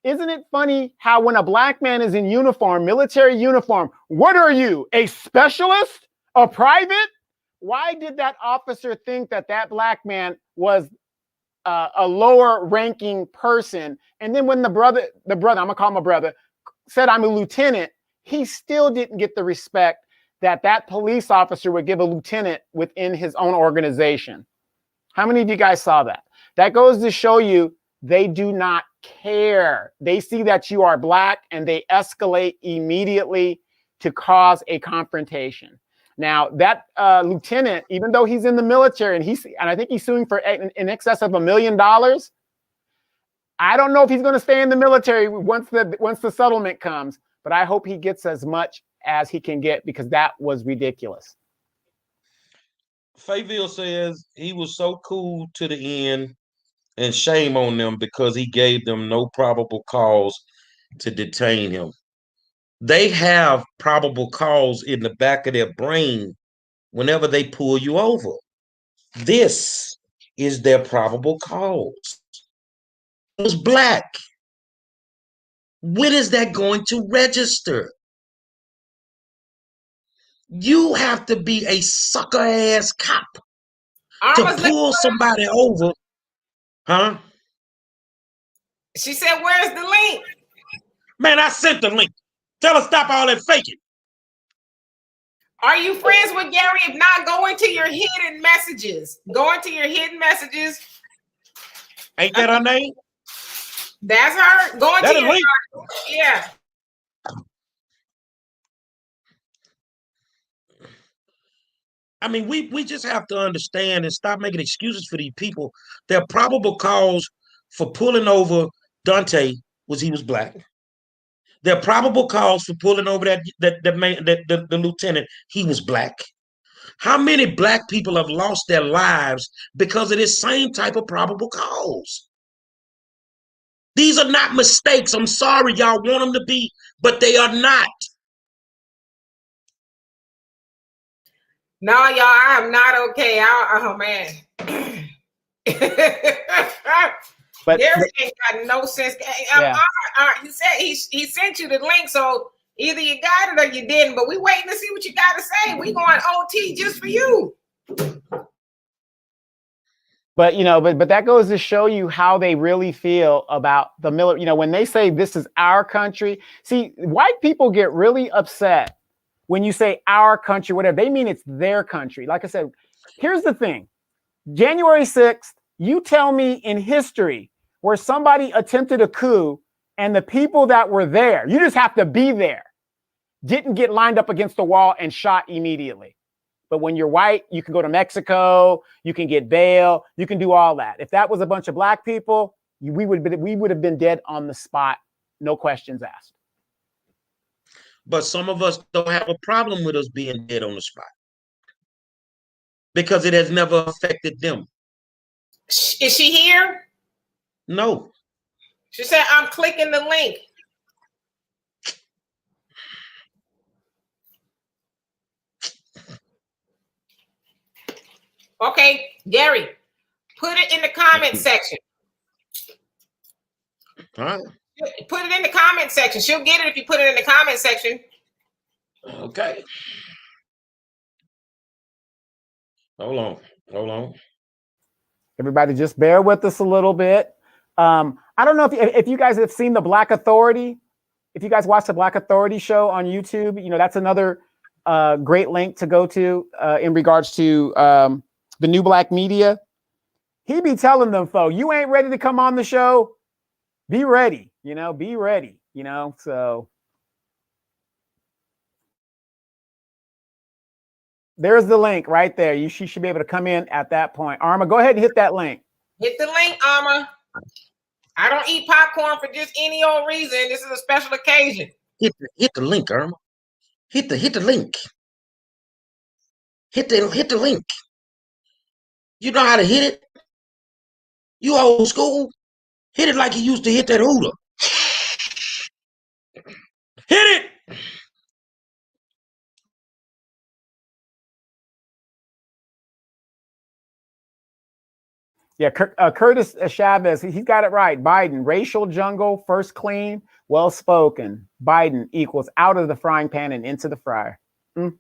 isn't it funny how when a black man is in uniform, military uniform, what are you, a specialist, a private? Why did that officer think that that black man was a lower ranking person? And then when the brother, I'm gonna call him a brother, said I'm a lieutenant, he still didn't get the respect that police officer would give a lieutenant within his own organization. How many of you guys saw that? That goes to show you they do not care. They see that you are black and they escalate immediately to cause a confrontation. Now, that lieutenant, even though he's in the military and I think he's suing for in excess of $1 million, I don't know if he's going to stay in the military once the settlement comes, but I hope he gets as much as he can get because that was ridiculous. Fayville says he was so cool to the end, and shame on them because he gave them no probable cause to detain him. They have probable cause in the back of their brain whenever they pull you over. This is their probable cause. He was black. When is that going to register? You have to be a sucker ass cop to pull somebody over, huh? She said, "Where's the link?" Man, I sent the link. Tell her stop all that faking. Are you friends with Gary? If not, go into your hidden messages. Go into your hidden messages. Ain't that her name? That's her. Go into your link. Yeah. I mean, we just have to understand and stop making excuses for these people. Their probable cause for pulling over Dante was he was black. Their probable cause for pulling over the lieutenant, he was black. How many black people have lost their lives because of this same type of probable cause? These are not mistakes. I'm sorry, y'all want them to be, but they are not. No, y'all, I am not okay. Oh man. But Gary ain't got no sense. He said he sent you the link, so either you got it or you didn't. But we waiting to see what you got to say. We going OT just for you. But but that goes to show you how they really feel about the military. When they say this is our country, see, white people get really upset when you say our country, whatever. They mean it's their country. Like I said, here's the thing. January 6th, you tell me in history where somebody attempted a coup and the people that were there, you just have to be there, didn't get lined up against the wall and shot immediately. But when you're white, you can go to Mexico, you can get bail, you can do all that. If that was a bunch of black people, we would have been dead on the spot, no questions asked. But some of us don't have a problem with us being dead on the spot because it has never affected them. Is she here? No. She said, "I'm clicking the link." Okay, Gary, put it in the comment section. All right. Put it in the comment section. She'll get it if you put it in the comment section. Okay. Hold on. Everybody just bear with us a little bit. I don't know if you guys have seen the Black Authority. If you guys watch the Black Authority show on YouTube, that's another great link to go to in regards to the New Black Media. He be telling them, folks, you ain't ready to come on the show. Be ready, be ready, so. There's the link right there. She should be able to come in at that point. Arma, go ahead and hit that link. Hit the link, Arma. I don't eat popcorn for just any old reason. This is a special occasion. Hit the link, Arma. Hit the link. Hit the link. You know how to hit it? You old school. Hit it like you used to hit that hooter. Hit it. Yeah, Curtis Chavez, he's got it right. Biden, racial jungle, first clean, well-spoken. Biden equals out of the frying pan and into the fryer. And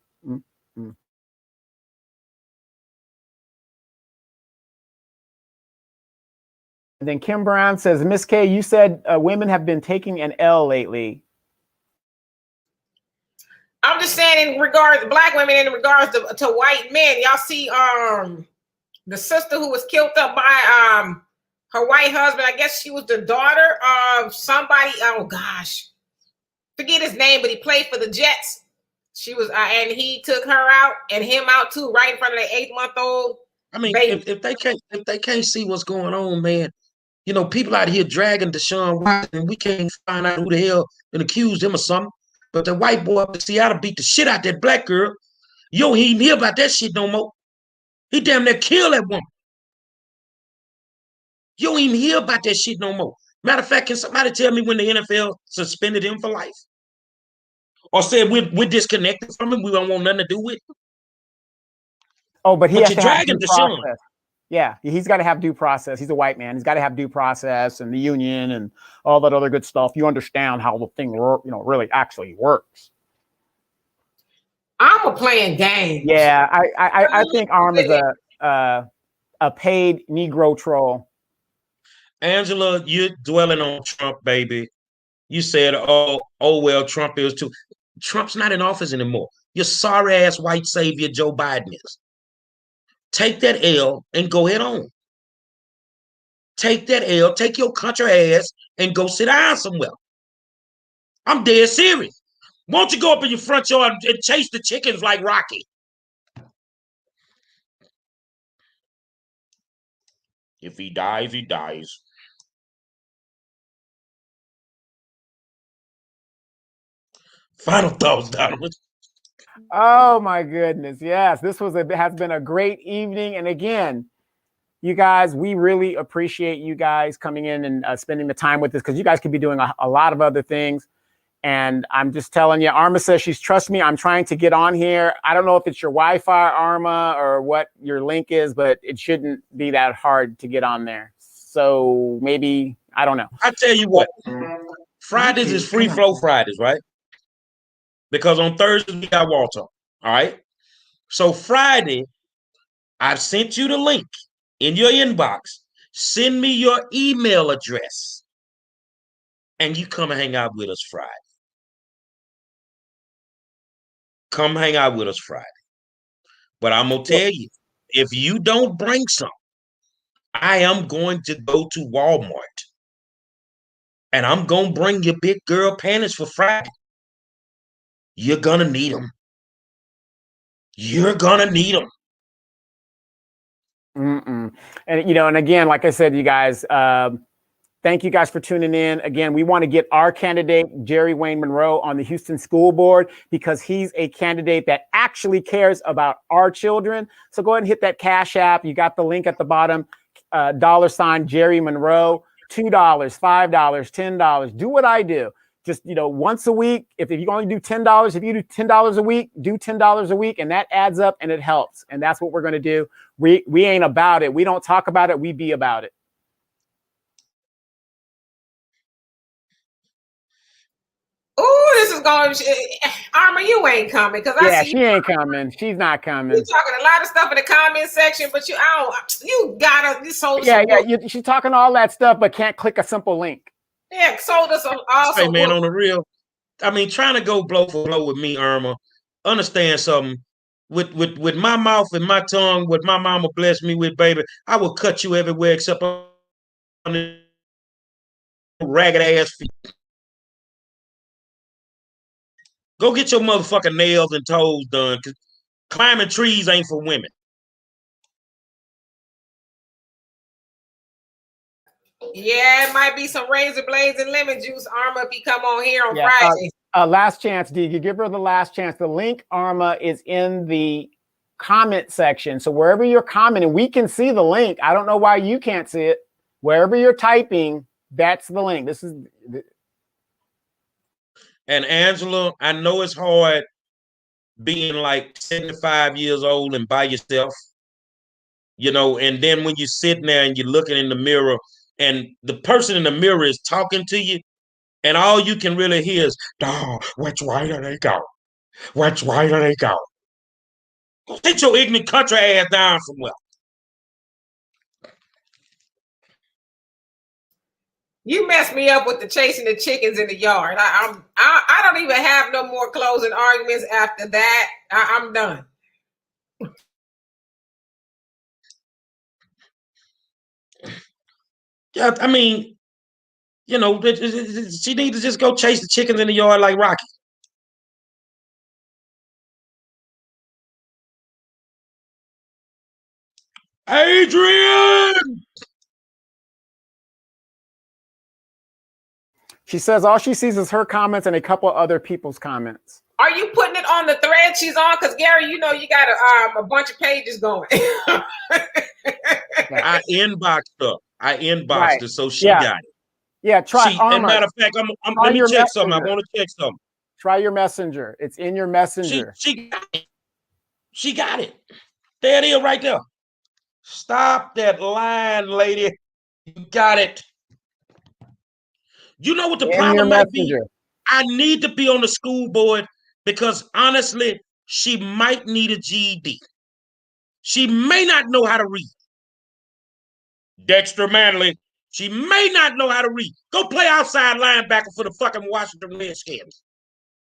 then Kim Brown says, Miss K, you said women have been taking an L lately. I'm just saying in regards to black women, in regards to white men. Y'all see the sister who was killed up by her white husband. I guess she was the daughter of somebody. Oh gosh, forget his name, but he played for the Jets. She was, and he took her out and him out too, right in front of the 8-month-old. I mean, if they can't see what's going on, man, people out here dragging Deshaun Watson, and we can't find out who the hell and accuse him of something. But the white boy up in Seattle beat the shit out that black girl. Yo, he ain't hear about that shit no more. He damn near killed that woman. You don't even hear about that shit no more. Matter of fact, can somebody tell me when the NFL suspended him for life? Or said we're disconnected from him, we don't want nothing to do with it? Oh, but he has you're to dragging have due Deshaun. process. Yeah, he's got to have due process. He's a white man. He's got to have due process and the union and all that other good stuff. You understand how the thing, really actually works. I'm playing games. Yeah, I think Arm is a paid Negro troll. Angela, you're dwelling on Trump, baby. You said, oh, well, Trump is too. Trump's not in office anymore. Your sorry ass white savior Joe Biden is. Take that L and go head on. Take that L, take your country ass and go sit down somewhere. I'm dead serious. Won't you go up in your front yard and chase the chickens like Rocky? If he dies, he dies. Final thoughts, Donovan. Oh my goodness. Yes, this has been a great evening. And again, you guys, we really appreciate you guys coming in and spending the time with us, because you guys could be doing a lot of other things. And I'm just telling you, Arma says she's trust me. I'm trying to get on here. I don't know if it's your Wi-Fi, Arma, or what your link is, but it shouldn't be that hard to get on there. So maybe, I don't know. I tell you what, Fridays is free flow Fridays, right? Because on Thursdays we got Walter. All right. So Friday, I've sent you the link in your inbox. Send me your email address, and you come and hang out with us Friday. Come hang out with us Friday. But I'm gonna tell you, if you don't bring some, I am going to go to Walmart and I'm gonna bring your big girl panties for Friday. You're gonna need them. You're gonna need them. And and again, like I said, you guys, thank you guys for tuning in. Again, we want to get our candidate, Jerry Wayne Monroe, on the Houston School Board, because he's a candidate that actually cares about our children. So go ahead and hit that Cash App. You got the link at the bottom, $ Jerry Monroe, $2, $5, $10. Do what I do. Just, once a week. If you only do $10, if you do $10 a week, do $10 a week, and that adds up and it helps. And that's what we're going to do. We ain't about it. We don't talk about it. We be about it. Oh, this is going. Arma, you ain't coming, because I see she ain't coming. She's not coming. You're talking a lot of stuff in the comment section, but you gotta sold. She's talking all that stuff, but can't click a simple link. Yeah, sold us also. Hey man, on the real, I mean, trying to go blow for blow with me, Irma. Understand something. With my mouth and my tongue, what my mama blessed me with, baby, I will cut you everywhere except on the ragged ass feet. Go get your motherfucking nails and toes done, because climbing trees ain't for women. Yeah, it might be some razor blades and lemon juice, Arma, if you come on here on Friday. Last chance, D. You give her the last chance. The link, Arma, is in the comment section. So wherever you're commenting, we can see the link. I don't know why you can't see it. Wherever you're typing, that's the link. This is. And Angela, I know it's hard being like 75 years old and by yourself, and then when you're sitting there and you're looking in the mirror and the person in the mirror is talking to you, and all you can really hear is, "Oh, which way do they go? Which way do they go?" Go sit your ignorant country ass down somewhere. You messed me up with the chasing the chickens in the yard. I don't even have no more closing arguments after that. I'm done. Yeah, I mean, she needs to just go chase the chickens in the yard like Rocky. Adrian! She says all she sees is her comments and a couple of other people's comments. Are you putting it on the thread she's on? Because Gary, you got a bunch of pages going. I inboxed her. Her, so she got it. Yeah, try. As a matter of fact, let me check something. I want to check something. Try your messenger. It's in your messenger. She got it. She got it. There it is right there. Stop that line, lady. You got it. You know what the problem might be? I need to be on the school board because honestly, she might need a GED. She may not know how to read. Dexter Manley, she may not know how to read. Go play outside linebacker for the fucking Washington Redskins.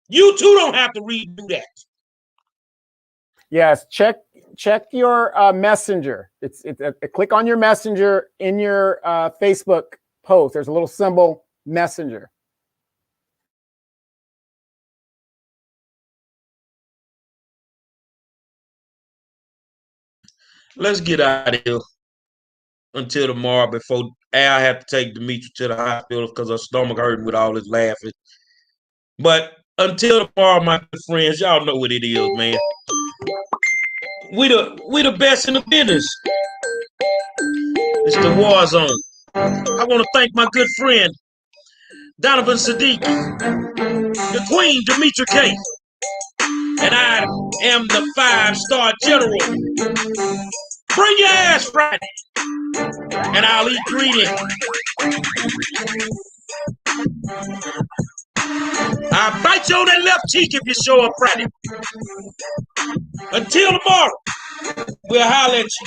You too don't have to read, do that. Yes, check your messenger. It's click on your messenger in your Facebook post. There's a little symbol, messenger. Let's get out of here until tomorrow before Al have to take Demetri to the hospital because her stomach hurting with all this laughing. But until tomorrow, my friends, y'all know what it is, man. We the best in the business. It's the war zone. I want to thank my good friend, Donovan Sadiq, the Queen, Demetri K. And I am the 5-star general. Bring your ass Friday. And I'll eat greedy. I'll bite you on that left cheek if you show up Friday. Until tomorrow, we'll holler at you.